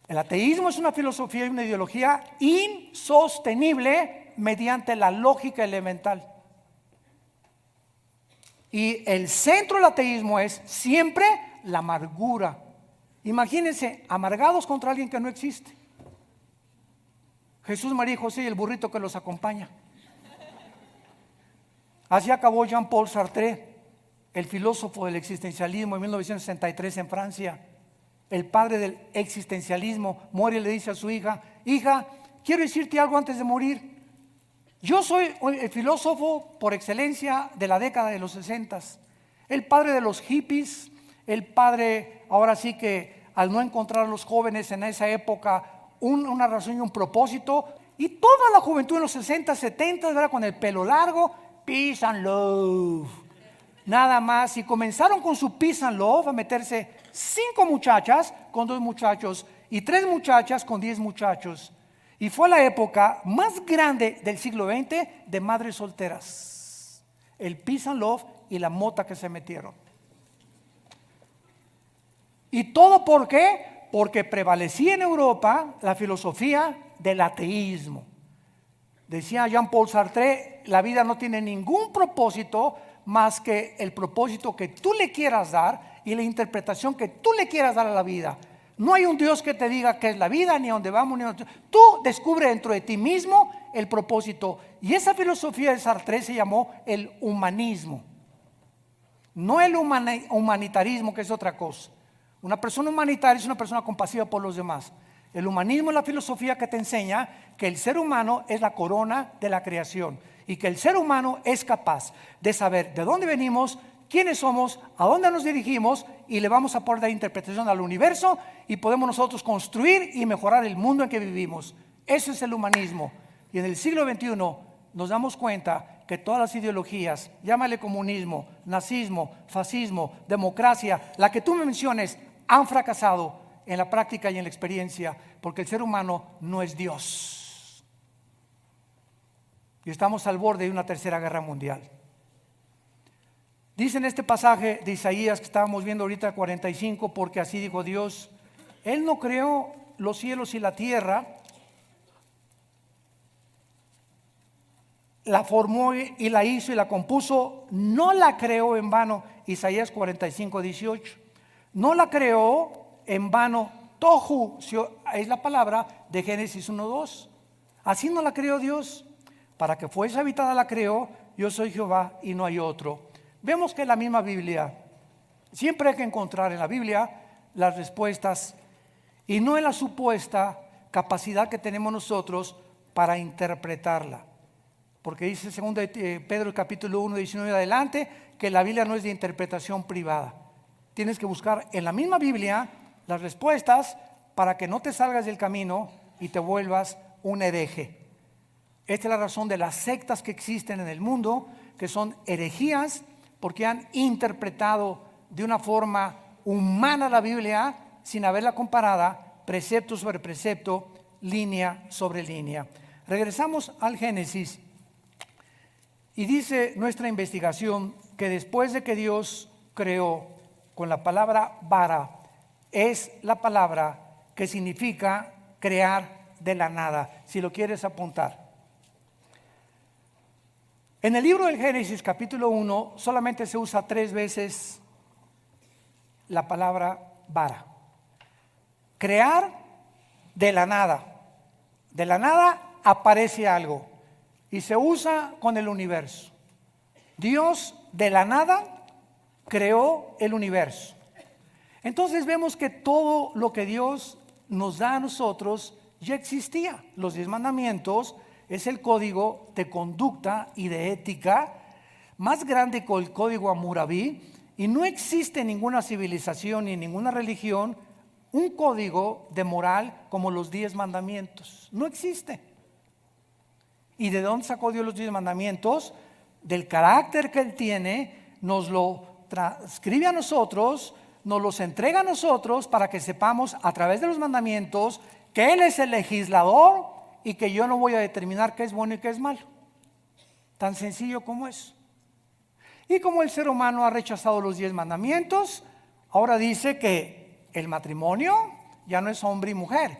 El ateísmo es una filosofía y una ideología insostenible mediante la lógica elemental. Y el centro del ateísmo es siempre la amargura. Imagínense, amargados contra alguien que no existe. Jesús, María y José y el burrito que los acompaña. Así acabó Jean-Paul Sartre, el filósofo del existencialismo en 1963 en Francia. El padre del existencialismo muere y le dice a su hija: hija, quiero decirte algo antes de morir. Yo soy el filósofo por excelencia de la década de los 60, el padre de los hippies, el padre, ahora sí que al no encontrar a los jóvenes en esa época una razón y un propósito, y toda la juventud en los 60, 70, ¿verdad? Con el pelo largo, peace and love, nada más. Y comenzaron con su peace and love a meterse 5 muchachas con 2 muchachos y 3 muchachas con 10 muchachos. Y fue la época más grande del siglo XX de madres solteras. El peace and love y la mota que se metieron. ¿Y todo por qué? Porque prevalecía en Europa la filosofía del ateísmo. Decía Jean-Paul Sartre: la vida no tiene ningún propósito más que el propósito que tú le quieras dar y la interpretación que tú le quieras dar a la vida. No hay un Dios que te diga qué es la vida, ni a dónde vamos, ni a dónde. Tú descubre dentro de ti mismo el propósito. Y esa filosofía de Sartre se llamó el humanismo. No el humanitarismo, que es otra cosa. Una persona humanitaria es una persona compasiva por los demás. El humanismo es la filosofía que te enseña que el ser humano es la corona de la creación y que el ser humano es capaz de saber de dónde venimos, quiénes somos, a dónde nos dirigimos, y le vamos a poder dar interpretación al universo y podemos nosotros construir y mejorar el mundo en que vivimos. Eso es el humanismo. Y en el siglo XXI nos damos cuenta que todas las ideologías, llámale comunismo, nazismo, fascismo, democracia, la que tú me menciones, han fracasado en la práctica y en la experiencia, porque el ser humano no es Dios. Y estamos al borde de una tercera guerra mundial. Dice en este pasaje de Isaías que estábamos viendo ahorita, 45, porque así dijo Dios: Él no creó los cielos y la tierra, la formó y la hizo y la compuso, no la creó en vano. Isaías 45, 18. No la creó en vano. Tohu es la palabra de Génesis 1, 2. Así no la creó Dios. Para que fuese habitada la creó. Yo soy Jehová y no hay otro. Vemos que en la misma Biblia siempre hay que encontrar en la Biblia las respuestas y no en la supuesta capacidad que tenemos nosotros para interpretarla. Porque dice 2 Pedro capítulo 1, 19 adelante, que la Biblia no es de interpretación privada. Tienes que buscar en la misma Biblia las respuestas para que no te salgas del camino y te vuelvas un hereje. Esta es la razón de las sectas que existen en el mundo, que son herejías, porque han interpretado de una forma humana la Biblia sin haberla comparada precepto sobre precepto, línea sobre línea. Regresamos al Génesis. Y dice nuestra investigación que después de que Dios creó con la palabra bara, es la palabra que significa crear de la nada, si lo quieres apuntar. En el libro del Génesis capítulo 1 solamente se usa 3 veces la palabra bara. Crear de la nada. De la nada aparece algo. Y se usa con el universo. Dios de la nada creó el universo. Entonces vemos que todo lo que Dios nos da a nosotros ya existía. Los 10 mandamientos es el código de conducta y de ética más grande que el código Hammurabi, y no existe ninguna civilización ni ninguna religión un código de moral como los 10 mandamientos. No existe. ¿Y de dónde sacó Dios los 10 mandamientos? Del carácter que Él tiene, nos lo transcribe a nosotros, nos los entrega a nosotros para que sepamos a través de los mandamientos que Él es el legislador y que yo no voy a determinar qué es bueno y qué es malo. Tan sencillo como es. Y como el ser humano ha rechazado los 10 mandamientos, ahora dice que el matrimonio ya no es hombre y mujer.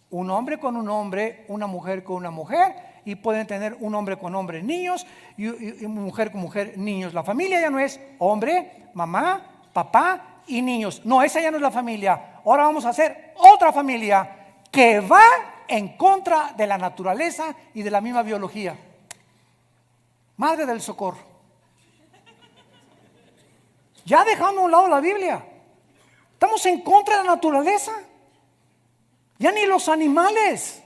Un hombre con un hombre, una mujer con una mujer, y pueden tener un hombre con hombre niños y mujer con mujer niños. La familia ya no es hombre, mamá, papá y niños. No, esa ya no es la familia. Ahora vamos a hacer otra familia que va en contra de la naturaleza y de la misma biología. Madre del socorro. Ya dejando a un lado la Biblia, estamos en contra de la naturaleza. Ya ni los animales.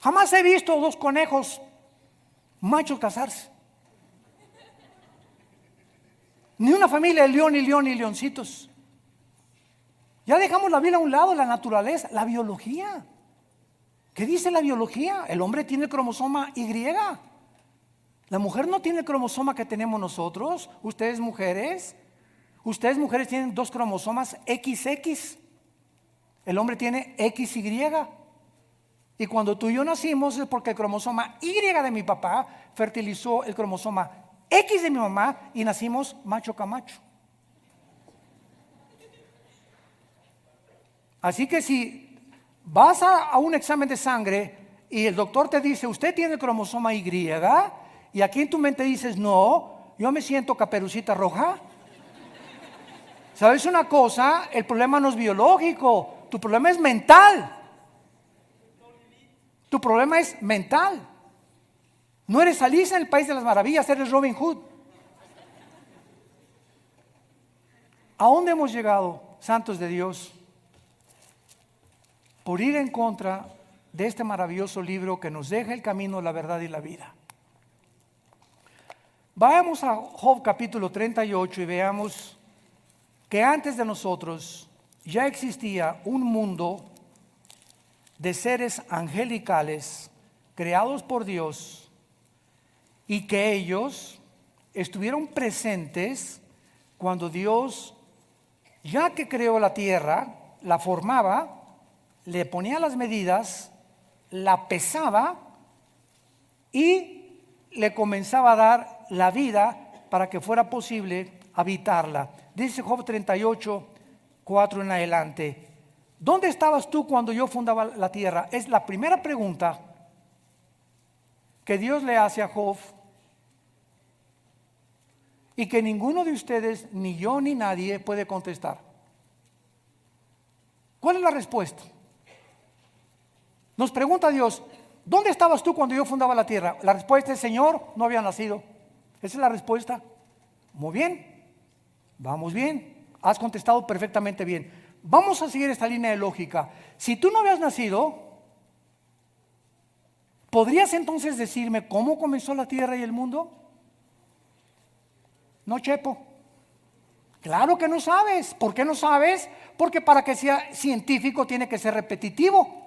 Jamás he visto 2 conejos machos casarse. Ni una familia de león y leoncitos. Ya dejamos la Biblia a un lado, la naturaleza, la biología. ¿Qué dice la biología? El hombre tiene el cromosoma Y. La mujer no tiene el cromosoma que tenemos nosotros. Ustedes mujeres tienen 2 cromosomas XX. El hombre tiene XY. Y cuando tú y yo nacimos es porque el cromosoma Y de mi papá fertilizó el cromosoma X de mi mamá y nacimos macho camacho. Así que si vas a un examen de sangre y el doctor te dice, usted tiene el cromosoma Y, y aquí en tu mente dices, no, yo me siento Caperucita Roja. ¿Sabes una cosa? El problema no es biológico, tu problema es mental. Tu problema es mental. No eres Alicia en el País de las Maravillas, eres Robin Hood. ¿A dónde hemos llegado, santos de Dios? Por ir en contra de este maravilloso libro que nos deja el camino, la verdad y la vida. Vayamos a Job capítulo 38 y veamos que antes de nosotros ya existía un mundo de seres angelicales creados por Dios y que ellos estuvieron presentes cuando Dios, ya que creó la tierra, la formaba, le ponía las medidas, la pesaba y le comenzaba a dar la vida para que fuera posible habitarla. Dice Job 38, 4 en adelante. ¿Dónde estabas tú cuando yo fundaba la tierra? Es la primera pregunta que Dios le hace a Job y que ninguno de ustedes, ni yo ni nadie, puede contestar. ¿Cuál es la respuesta? Nos pregunta Dios, ¿dónde estabas tú cuando yo fundaba la tierra? La respuesta es, Señor, no había nacido. Esa es la respuesta. Muy bien, vamos bien, has contestado perfectamente bien. Vamos a seguir esta línea de lógica. Si tú no habías nacido, ¿podrías entonces decirme cómo comenzó la tierra y el mundo? No, Chepo. Claro que no sabes. ¿Por qué no sabes? Porque para que sea científico tiene que ser repetitivo.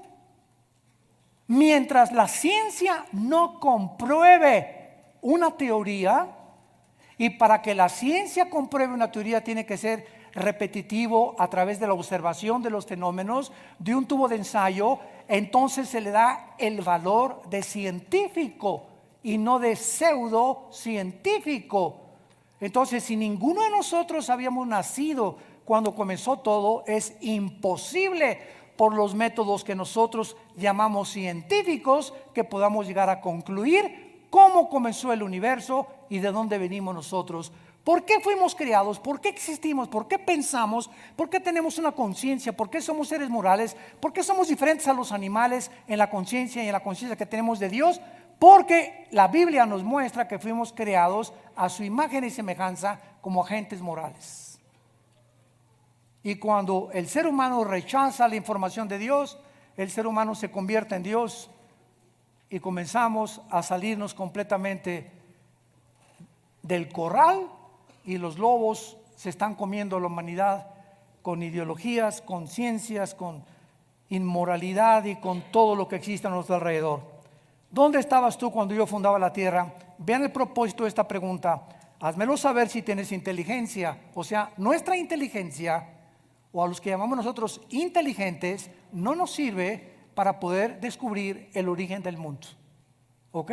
Mientras la ciencia no compruebe una teoría, y para que la ciencia compruebe una teoría tiene que ser repetitivo a través de la observación de los fenómenos, de un tubo de ensayo, entonces se le da el valor de científico y no de pseudocientífico. Entonces, si ninguno de nosotros habíamos nacido cuando comenzó todo, es imposible por los métodos que nosotros llamamos científicos que podamos llegar a concluir cómo comenzó el universo y de dónde venimos nosotros. ¿Por qué fuimos creados? ¿Por qué existimos? ¿Por qué pensamos? ¿Por qué tenemos una conciencia? ¿Por qué somos seres morales? ¿Por qué somos diferentes a los animales en la conciencia y en la conciencia que tenemos de Dios? Porque la Biblia nos muestra que fuimos creados a su imagen y semejanza como agentes morales. Y cuando el ser humano rechaza la información de Dios, el ser humano se convierte en Dios y comenzamos a salirnos completamente del corral y los lobos se están comiendo a la humanidad con ideologías, con ciencias, con inmoralidad y con todo lo que existe a nuestro alrededor. ¿Dónde estabas tú cuando yo fundaba la tierra? Vean el propósito de esta pregunta. Házmelo saber si tienes inteligencia. O sea, nuestra inteligencia, o a los que llamamos nosotros inteligentes, no nos sirve para poder descubrir el origen del mundo. ¿Ok?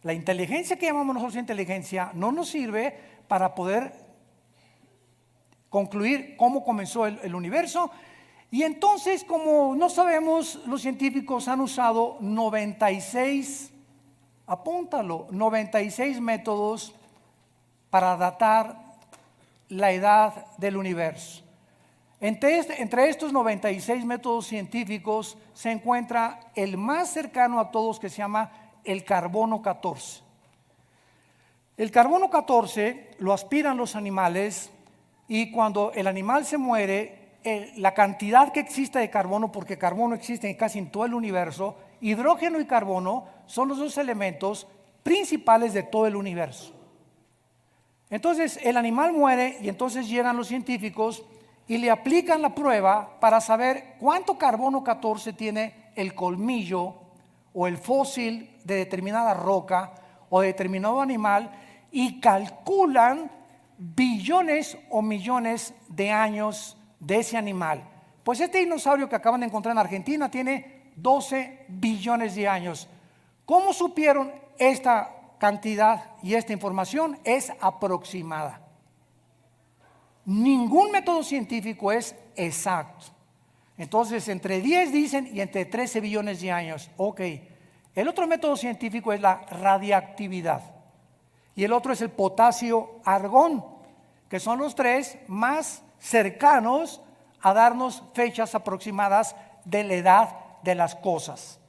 La inteligencia que llamamos nosotros inteligencia no nos sirve para poder concluir cómo comenzó el universo. Y entonces, como no sabemos, los científicos han usado 96, apúntalo, 96 métodos para datar la edad del universo. Entre estos 96 métodos científicos se encuentra el más cercano a todos, que se llama el carbono 14. El carbono 14 lo aspiran los animales, y cuando el animal se muere, la cantidad que existe de carbono, porque carbono existe casi en todo el universo, hidrógeno y carbono son los dos elementos principales de todo el universo. Entonces el animal muere y entonces llegan los científicos y le aplican la prueba para saber cuánto carbono 14 tiene el colmillo o el fósil de determinada roca o de determinado animal, y calculan billones o millones de años de ese animal. Pues este dinosaurio que acaban de encontrar en Argentina tiene 12 billones de años. ¿Cómo supieron esta cantidad y esta información? Es aproximada. Ningún método científico es exacto. Entonces, entre 10 dicen y entre 13 billones de años. Ok. El otro método científico es la radiactividad. Y el otro es el potasio-argón, que son los tres más cercanos a darnos fechas aproximadas de la edad de las cosas.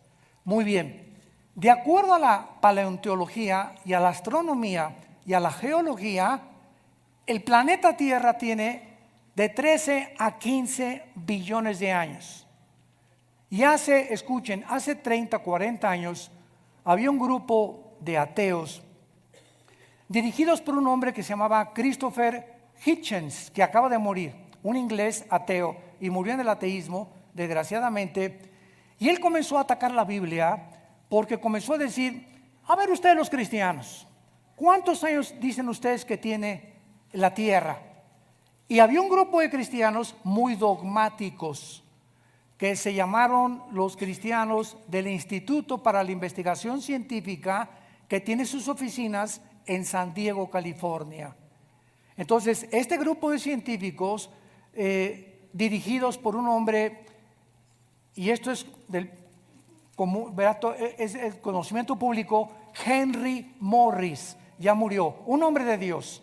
Muy bien. De acuerdo a la paleontología y a la astronomía y a la geología, el planeta Tierra tiene de 13 a 15 billones de años. Y escuchen, hace 30, 40 años había un grupo de ateos dirigidos por un hombre que se llamaba Christopher Hitchens, que acaba de morir, un inglés ateo, y murió en el ateísmo, desgraciadamente. Y él comenzó a atacar la Biblia porque comenzó a decir: a ver ustedes los cristianos, ¿cuántos años dicen ustedes que tiene la tierra? Y había un grupo de cristianos muy dogmáticos que se llamaron los cristianos del Instituto para la Investigación Científica, que tiene sus oficinas en San Diego, California. Entonces, este grupo de científicos, dirigidos por un hombre, y esto es es el conocimiento público, Henry Morris, ya murió, un hombre de Dios.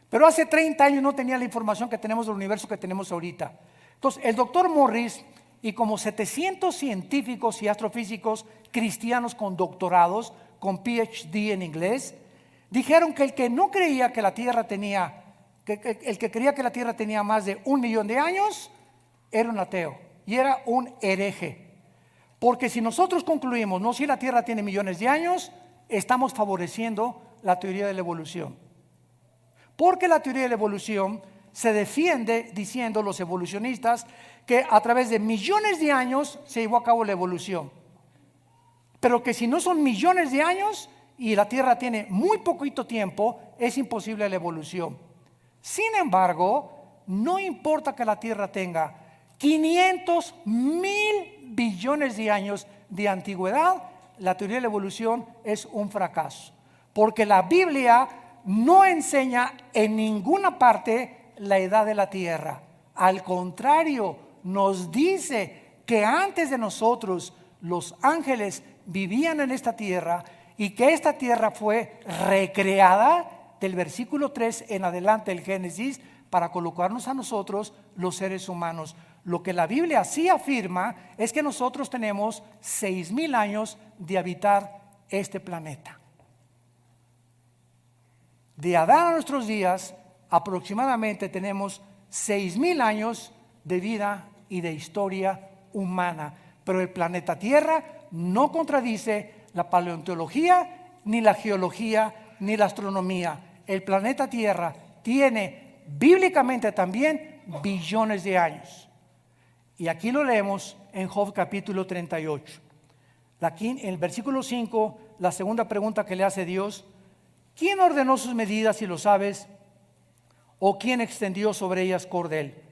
Pero hace 30 años no tenía la información que tenemos del universo que tenemos ahorita. Entonces, el doctor Morris y como 700 científicos y astrofísicos cristianos con doctorados, con PhD en inglés, dijeron que el que no creía que la Tierra tenía, el que creía que la Tierra tenía más de 1 millón de años, era un ateo y era un hereje. Porque si nosotros concluimos, no, si la Tierra tiene millones de años, estamos favoreciendo la teoría de la evolución. Porque la teoría de la evolución se defiende diciendo, los evolucionistas, que a través de millones de años se llevó a cabo la evolución. Pero que si no son millones de años y la Tierra tiene muy poquito tiempo, es imposible la evolución. Sin embargo, no importa que la Tierra tenga 500,000 billones de años de antigüedad, la teoría de la evolución es un fracaso. Porque la Biblia no enseña en ninguna parte la edad de la Tierra. Al contrario, nos dice que antes de nosotros los ángeles vivían en esta tierra y que esta tierra fue recreada del versículo 3 en adelante del Génesis para colocarnos a nosotros los seres humanos. Lo que la Biblia sí afirma es que nosotros tenemos 6,000 años de habitar este planeta. De Adán a nuestros días aproximadamente tenemos 6,000 años de vida y de historia humana. Pero el planeta Tierra no contradice la paleontología, ni la geología, ni la astronomía. El planeta Tierra tiene bíblicamente también billones de años. Y aquí lo leemos en Job capítulo 38. En el versículo 5, la segunda pregunta que le hace Dios: ¿quién ordenó sus medidas, si lo sabes? ¿O quién extendió sobre ellas cordel?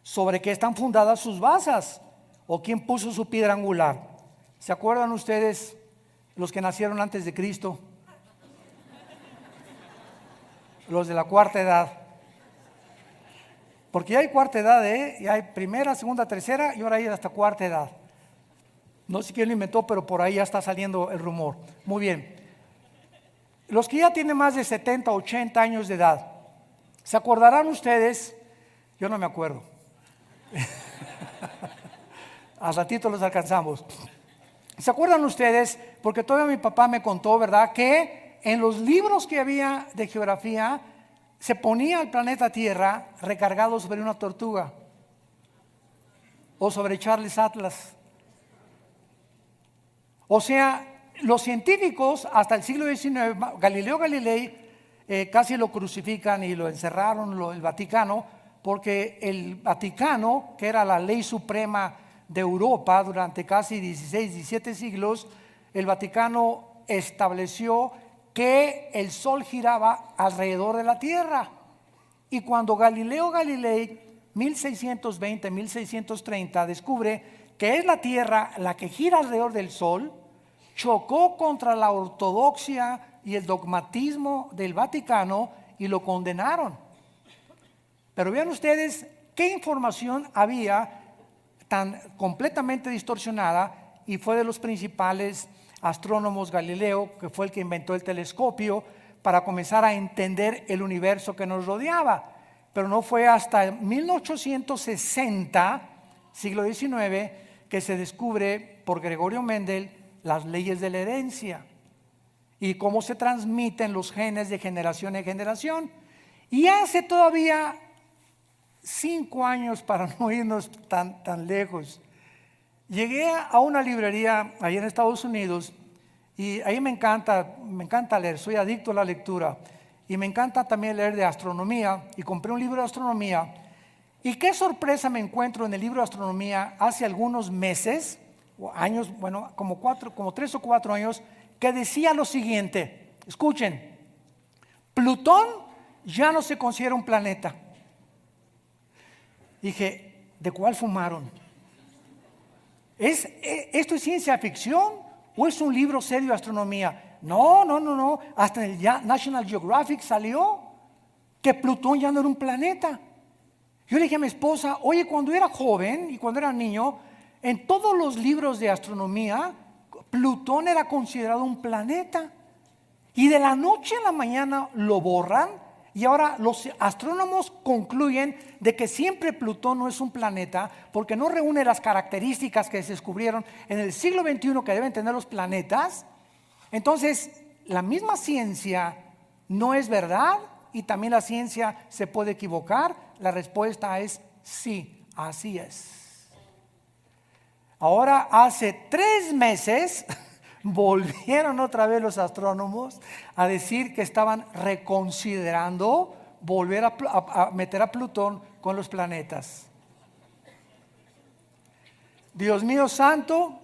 ¿Sobre qué están fundadas sus basas? ¿O quién puso su piedra angular? ¿Se acuerdan ustedes, los que nacieron antes de Cristo? Los de la cuarta edad. Porque ya hay cuarta edad, ya hay primera, segunda, tercera y ahora hay hasta cuarta edad. No sé quién lo inventó, pero por ahí ya está saliendo el rumor. Muy bien. Los que ya tienen más de 70, 80 años de edad, ¿se acordarán ustedes? Yo no me acuerdo. Al ratito los alcanzamos. ¿Se acuerdan ustedes? Porque todavía mi papá me contó, ¿verdad?, que en los libros que había de geografía se ponía el planeta Tierra recargado sobre una tortuga o sobre Charles Atlas. O sea, los científicos hasta el siglo XIX, Galileo Galilei, casi lo crucifican y lo encerraron el Vaticano, porque el Vaticano, que era la ley suprema de Europa durante casi 16, 17 siglos, el Vaticano estableció que el Sol giraba alrededor de la Tierra. Y cuando Galileo Galilei, 1620, 1630, descubre que es la Tierra la que gira alrededor del Sol, chocó contra la ortodoxia y el dogmatismo del Vaticano y lo condenaron. Pero vean ustedes qué información había tan completamente distorsionada, y fue de los principales astrónomos Galileo, que fue el que inventó el telescopio para comenzar a entender el universo que nos rodeaba. Pero no fue hasta 1860, siglo XIX, que se descubre por Gregorio Mendel las leyes de la herencia y cómo se transmiten los genes de generación en generación. Y hace todavía 5 años, para no irnos tan lejos, llegué a una librería ahí en Estados Unidos, y ahí me encanta leer, soy adicto a la lectura, y me encanta también leer de astronomía, y compré un libro de astronomía. Y qué sorpresa me encuentro en el libro de astronomía hace algunos meses o años, bueno, como 3 o 4 años, que decía lo siguiente: escuchen, Plutón ya no se considera un planeta. Dije, ¿de cuál fumaron? ¿Esto es ciencia ficción o es un libro serio de astronomía? No, hasta en el National Geographic salió que Plutón ya no era un planeta. Yo le dije a mi esposa, oye, cuando era joven y cuando era niño, en todos los libros de astronomía, Plutón era considerado un planeta. Y de la noche a la mañana lo borran. Y ahora los astrónomos concluyen de que siempre Plutón no es un planeta, porque no reúne las características que se descubrieron en el siglo XXI que deben tener los planetas. Entonces, la misma ciencia no es verdad, y también la ciencia se puede equivocar. La respuesta es sí, así es. Ahora, hace 3 meses volvieron otra vez los astrónomos a decir que estaban reconsiderando volver a meter a Plutón con los planetas. Dios mío santo,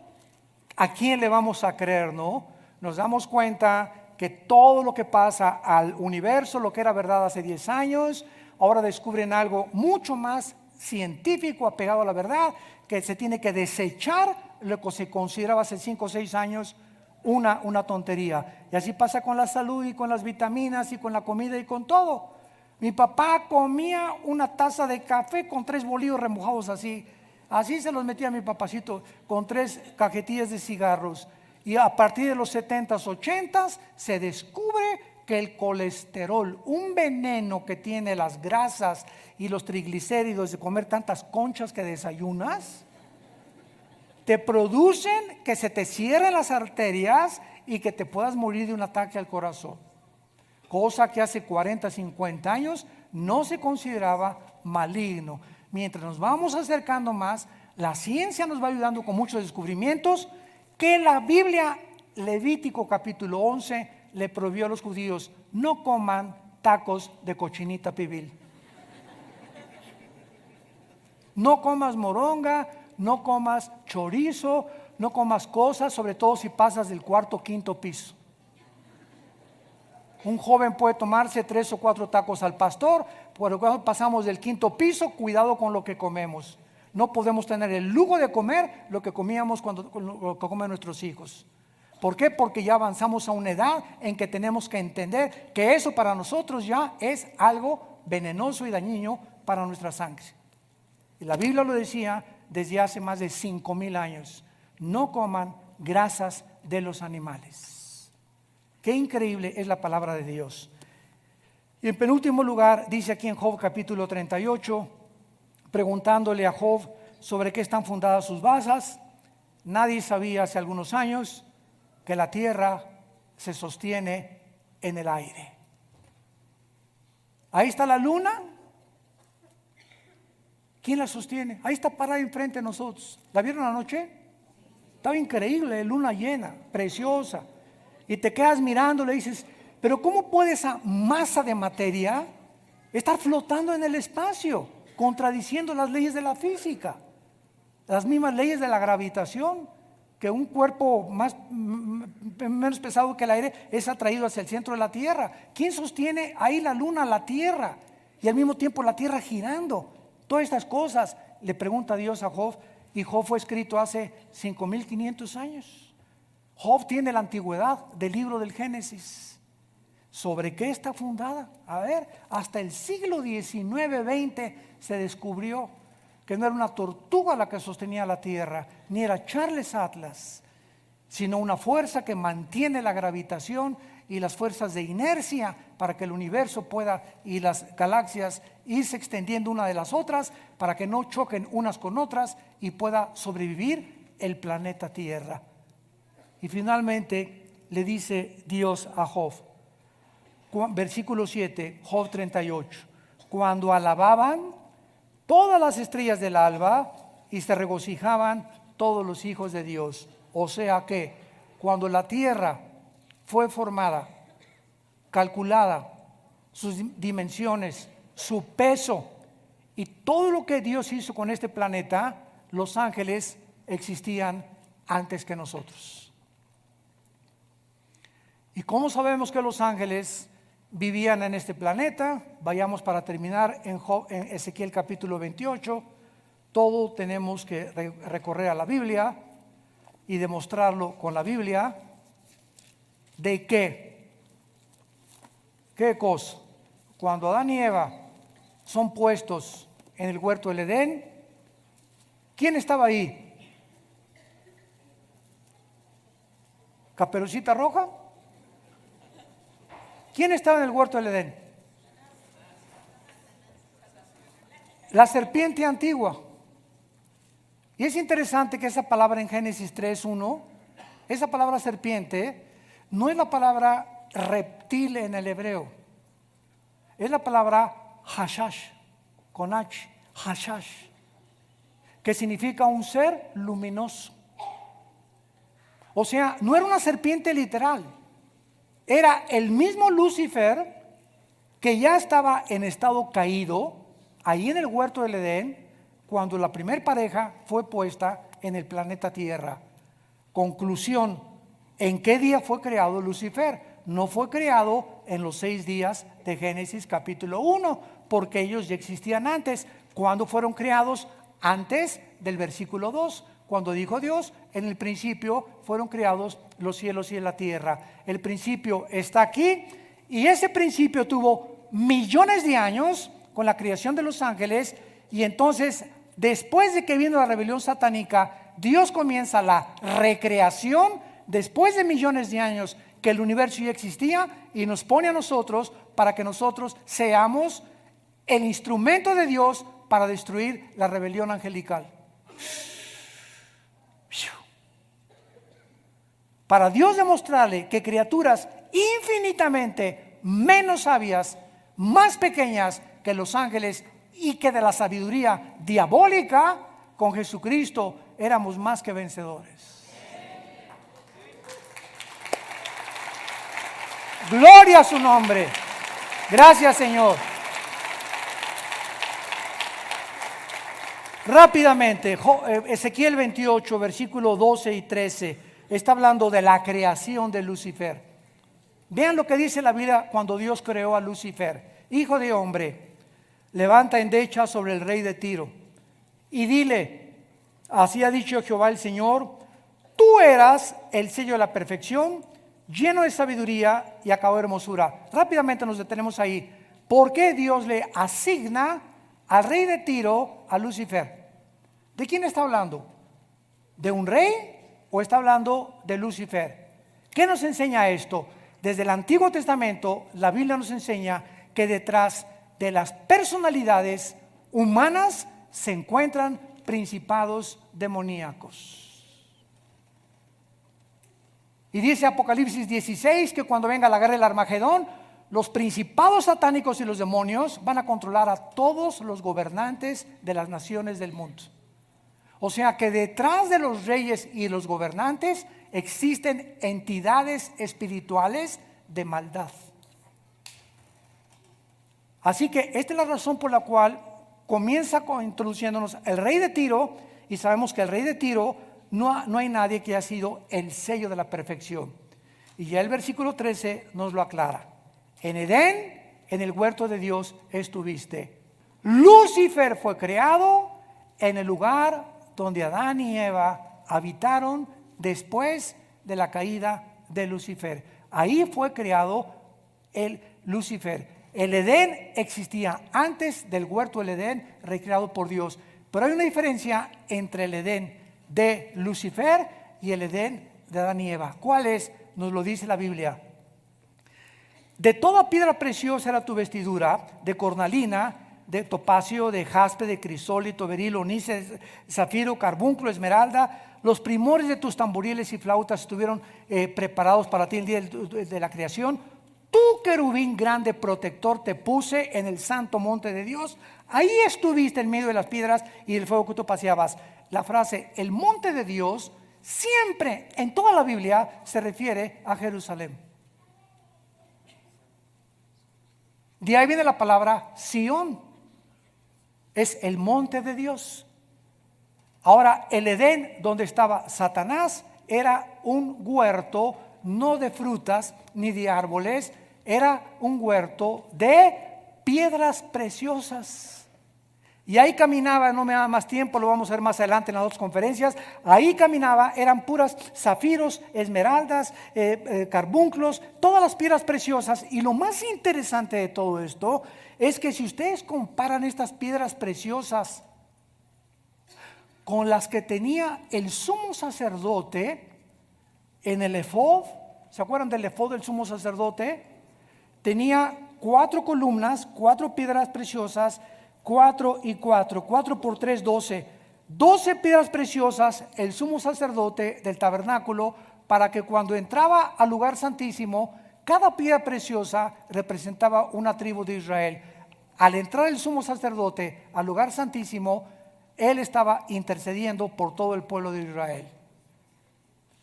¿a quién le vamos a creer, no? Nos damos cuenta que todo lo que pasa al universo, lo que era verdad hace 10 años, ahora descubren algo mucho más científico, apegado a la verdad, que se tiene que desechar lo que se consideraba hace 5 o 6 años una tontería. Y así pasa con la salud y con las vitaminas y con la comida y con todo. Mi papá comía una taza de café con 3 bolillos remojados así se los metía a mi papacito, con 3 cajetillas de cigarros. Y a partir de los 70s, 80s se descubre que el colesterol, un veneno que tiene las grasas y los triglicéridos de comer tantas conchas que desayunas, te producen que se te cierren las arterias y que te puedas morir de un ataque al corazón. Cosa que hace 40, 50 años no se consideraba maligno. Mientras nos vamos acercando más, la ciencia nos va ayudando con muchos descubrimientos que la Biblia, Levítico capítulo 11, le prohibió a los judíos: no coman tacos de cochinita pibil. No comas moronga, no comas chorizo, no comas cosas, sobre todo si pasas del cuarto o quinto piso. Un joven puede tomarse 3 o 4 tacos al pastor, pero cuando pasamos del quinto piso, cuidado con lo que comemos. No podemos tener el lujo de comer lo que comíamos lo que comen nuestros hijos. ¿Por qué? Porque ya avanzamos a una edad en que tenemos que entender que eso para nosotros ya es algo venenoso y dañino para nuestra sangre. Y la Biblia lo decía desde hace más de 5,000 años. No coman grasas de los animales. Qué increíble es la palabra de Dios. Y en penúltimo lugar, dice aquí en Job capítulo 38, preguntándole a Job sobre qué están fundadas sus basas. Nadie sabía hace algunos años que la tierra se sostiene en el aire. Ahí está la luna. ¿Quién la sostiene? Ahí está parada enfrente de nosotros. ¿La vieron anoche? Estaba increíble, luna llena, preciosa. Y te quedas mirando, le dices, pero ¿cómo puede esa masa de materia estar flotando en el espacio, contradiciendo las leyes de la física? Las mismas leyes de la gravitación, que un cuerpo menos pesado que el aire es atraído hacia el centro de la Tierra. ¿Quién sostiene ahí la luna, la Tierra? Y al mismo tiempo la Tierra girando. Todas estas cosas le pregunta Dios a Job, y Job fue escrito hace 5,500 años. Job tiene la antigüedad del libro del Génesis. ¿Sobre qué está fundada? A ver, hasta el siglo XIX-XX se descubrió que no era una tortuga la que sostenía la Tierra, ni era Charles Atlas, sino una fuerza que mantiene la gravitación y las fuerzas de inercia para que el universo pueda y las galaxias irse extendiendo una de las otras para que no choquen unas con otras y pueda sobrevivir el planeta Tierra. Y finalmente le dice Dios a Job, versículo 7, Job 38, cuando alababan todas las estrellas del alba y se regocijaban todos los hijos de Dios. O sea que cuando la tierra fue formada, calculada, sus dimensiones, su peso y todo lo que Dios hizo con este planeta, los ángeles existían antes que nosotros. ¿Y cómo sabemos que los ángeles vivían en este planeta? Vayamos para terminar en Ezequiel capítulo 28. Todo tenemos que recorrer a la Biblia y demostrarlo con la Biblia. ¿De qué? ¿Qué cosa? Cuando Adán y Eva son puestos en el huerto del Edén, ¿quién estaba ahí? ¿Caperucita Roja? ¿Quién estaba en el huerto del Edén? La serpiente antigua. Y es interesante que esa palabra en Génesis 3:1, esa palabra serpiente, no es la palabra reptil en el hebreo, es la palabra hashash, con H, hashash, que significa un ser luminoso. O sea, no era una serpiente literal, era el mismo Lucifer que ya estaba en estado caído, ahí en el huerto del Edén, cuando la primer pareja fue puesta en el planeta Tierra. Conclusión, ¿en qué día fue creado Lucifer? No fue creado en los 6 días de Génesis capítulo 1, porque ellos ya existían antes. ¿Cuándo fueron creados? Antes del versículo 2, cuando dijo Dios, en el principio fueron creados los cielos y la tierra. El principio está aquí, y ese principio tuvo millones de años con la creación de los ángeles, y entonces después de que vino la rebelión satánica, Dios comienza la recreación después de millones de años que el universo ya existía, y nos pone a nosotros para que nosotros seamos el instrumento de Dios para destruir la rebelión angelical. Para Dios demostrarle que criaturas infinitamente menos sabias, más pequeñas que los ángeles y que de la sabiduría diabólica, con Jesucristo éramos más que vencedores. Gloria a su nombre. Gracias, Señor. Rápidamente, Ezequiel 28, versículo 12 y 13, está hablando de la creación de Lucifer. Vean lo que dice la Biblia cuando Dios creó a Lucifer. Hijo de hombre, levanta endecha sobre el rey de Tiro y dile, así ha dicho Jehová el Señor, tú eras el sello de la perfección, lleno de sabiduría y acabado de hermosura. Rápidamente nos detenemos ahí. ¿Por qué Dios le asigna al rey de Tiro a Lucifer? ¿De quién está hablando? ¿De un rey o está hablando de Lucifer? ¿Qué nos enseña esto? Desde el Antiguo Testamento, la Biblia nos enseña que detrás de las personalidades humanas se encuentran principados demoníacos. Y dice Apocalipsis 16 que cuando venga la guerra del Armagedón, los principados satánicos y los demonios van a controlar a todos los gobernantes de las naciones del mundo. O sea que detrás de los reyes y los gobernantes existen entidades espirituales de maldad. Así que esta es la razón por la cual comienza introduciéndonos el rey de Tiro, y sabemos que el rey de Tiro no hay nadie que haya sido el sello de la perfección. Y ya el versículo 13 nos lo aclara. En Edén, en el huerto de Dios estuviste. Lucifer fue creado en el lugar donde Adán y Eva habitaron después de la caída de Lucifer. Ahí fue creado el Lucifer. El Edén existía antes del huerto del Edén, recreado por Dios. Pero hay una diferencia entre el Edén de Lucifer y el Edén de Adán y Eva. ¿Cuál es? Nos lo dice la Biblia. De toda piedra preciosa era tu vestidura, de cornalina, de topacio, de jaspe, de crisólito, beril, onice, zafiro, carbúnculo, esmeralda. Los primores de tus tamboriles y flautas estuvieron preparados para ti el día de la creación. Tú, querubín grande protector, te puse en el santo monte de Dios. Ahí estuviste en medio de las piedras y del fuego que tú paseabas. La frase, el monte de Dios, siempre en toda la Biblia se refiere a Jerusalén. De ahí viene la palabra Sión. Es el monte de Dios. Ahora, el Edén donde estaba Satanás era un huerto, no de frutas ni de árboles, era un huerto de piedras preciosas. Y ahí caminaba, no me da más tiempo, lo vamos a ver más adelante en las otras conferencias. Ahí caminaba, eran puras zafiros, esmeraldas, carbunclos, todas las piedras preciosas. Y lo más interesante de todo esto es que si ustedes comparan estas piedras preciosas con las que tenía el sumo sacerdote en el efod, ¿se acuerdan del efod del sumo sacerdote? Tenía 4 columnas, 4 piedras preciosas, 4 y 4, 4 por 3, 12. 12 piedras preciosas, el sumo sacerdote del tabernáculo, para que cuando entraba al lugar santísimo, cada piedra preciosa representaba una tribu de Israel. Al entrar el sumo sacerdote al lugar santísimo, él estaba intercediendo por todo el pueblo de Israel.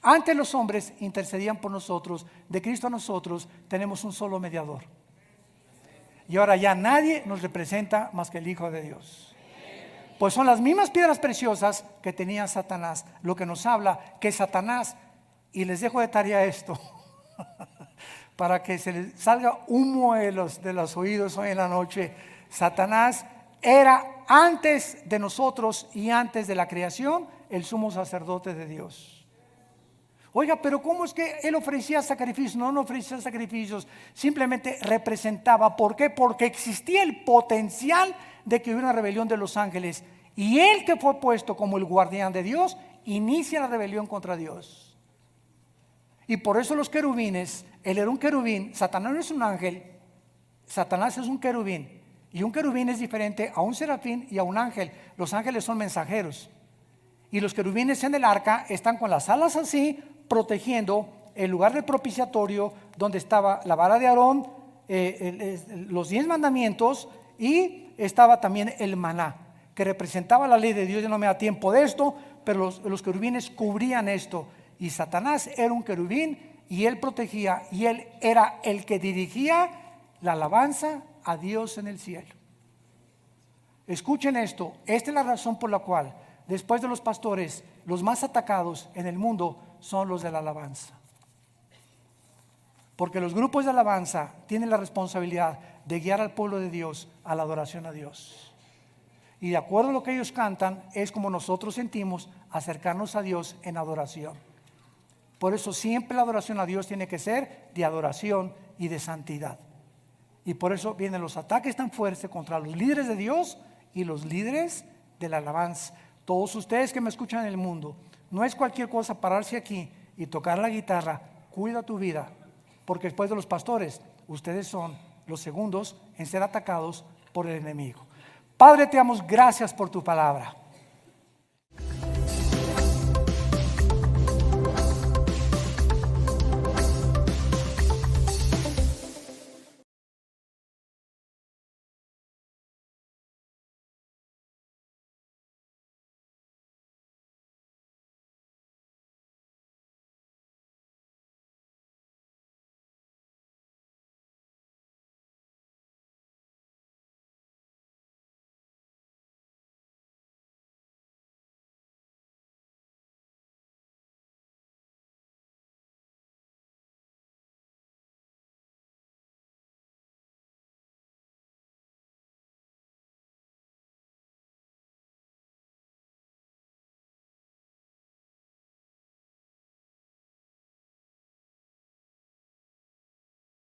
Antes los hombres intercedían por nosotros, de Cristo a nosotros tenemos un solo mediador. Y ahora ya nadie nos representa más que el Hijo de Dios. Pues son las mismas piedras preciosas que tenía Satanás. Lo que nos habla que Satanás, y les dejo de tarea esto, para que se les salga humo de los oídos hoy en la noche. Satanás era antes de nosotros y antes de la creación el sumo sacerdote de Dios. Oiga, pero ¿cómo es que él ofrecía sacrificios? No ofrecía sacrificios, simplemente representaba. ¿Por qué? Porque existía el potencial de que hubiera una rebelión de los ángeles. Y él, que fue puesto como el guardián de Dios, inicia la rebelión contra Dios. Y por eso los querubines, él era un querubín. Satanás no es un ángel, Satanás es un querubín. Y un querubín es diferente a un serafín y a un ángel. Los ángeles son mensajeros. Y los querubines en el arca están con las alas así, protegiendo el lugar del propiciatorio donde estaba la vara de Aarón, los 10 mandamientos, y estaba también el maná, que representaba la ley de Dios. Ya no me da tiempo de esto, pero los querubines cubrían esto. Y Satanás era un querubín y él protegía, y él era el que dirigía la alabanza a Dios en el cielo. Escuchen esto, esta es la razón por la cual después de los pastores, los más atacados en el mundo son los de la alabanza. Porque los grupos de alabanza tienen la responsabilidad de guiar al pueblo de Dios a la adoración a Dios. Y de acuerdo a lo que ellos cantan, es como nosotros sentimos acercarnos a Dios en adoración. Por eso siempre la adoración a Dios tiene que ser de adoración y de santidad. Y por eso vienen los ataques tan fuertes contra los líderes de Dios y los líderes de la alabanza. Todos ustedes que me escuchan en el mundo, no es cualquier cosa pararse aquí y tocar la guitarra. Cuida tu vida, porque después de los pastores, ustedes son los segundos en ser atacados por el enemigo. Padre, te damos gracias por tu palabra.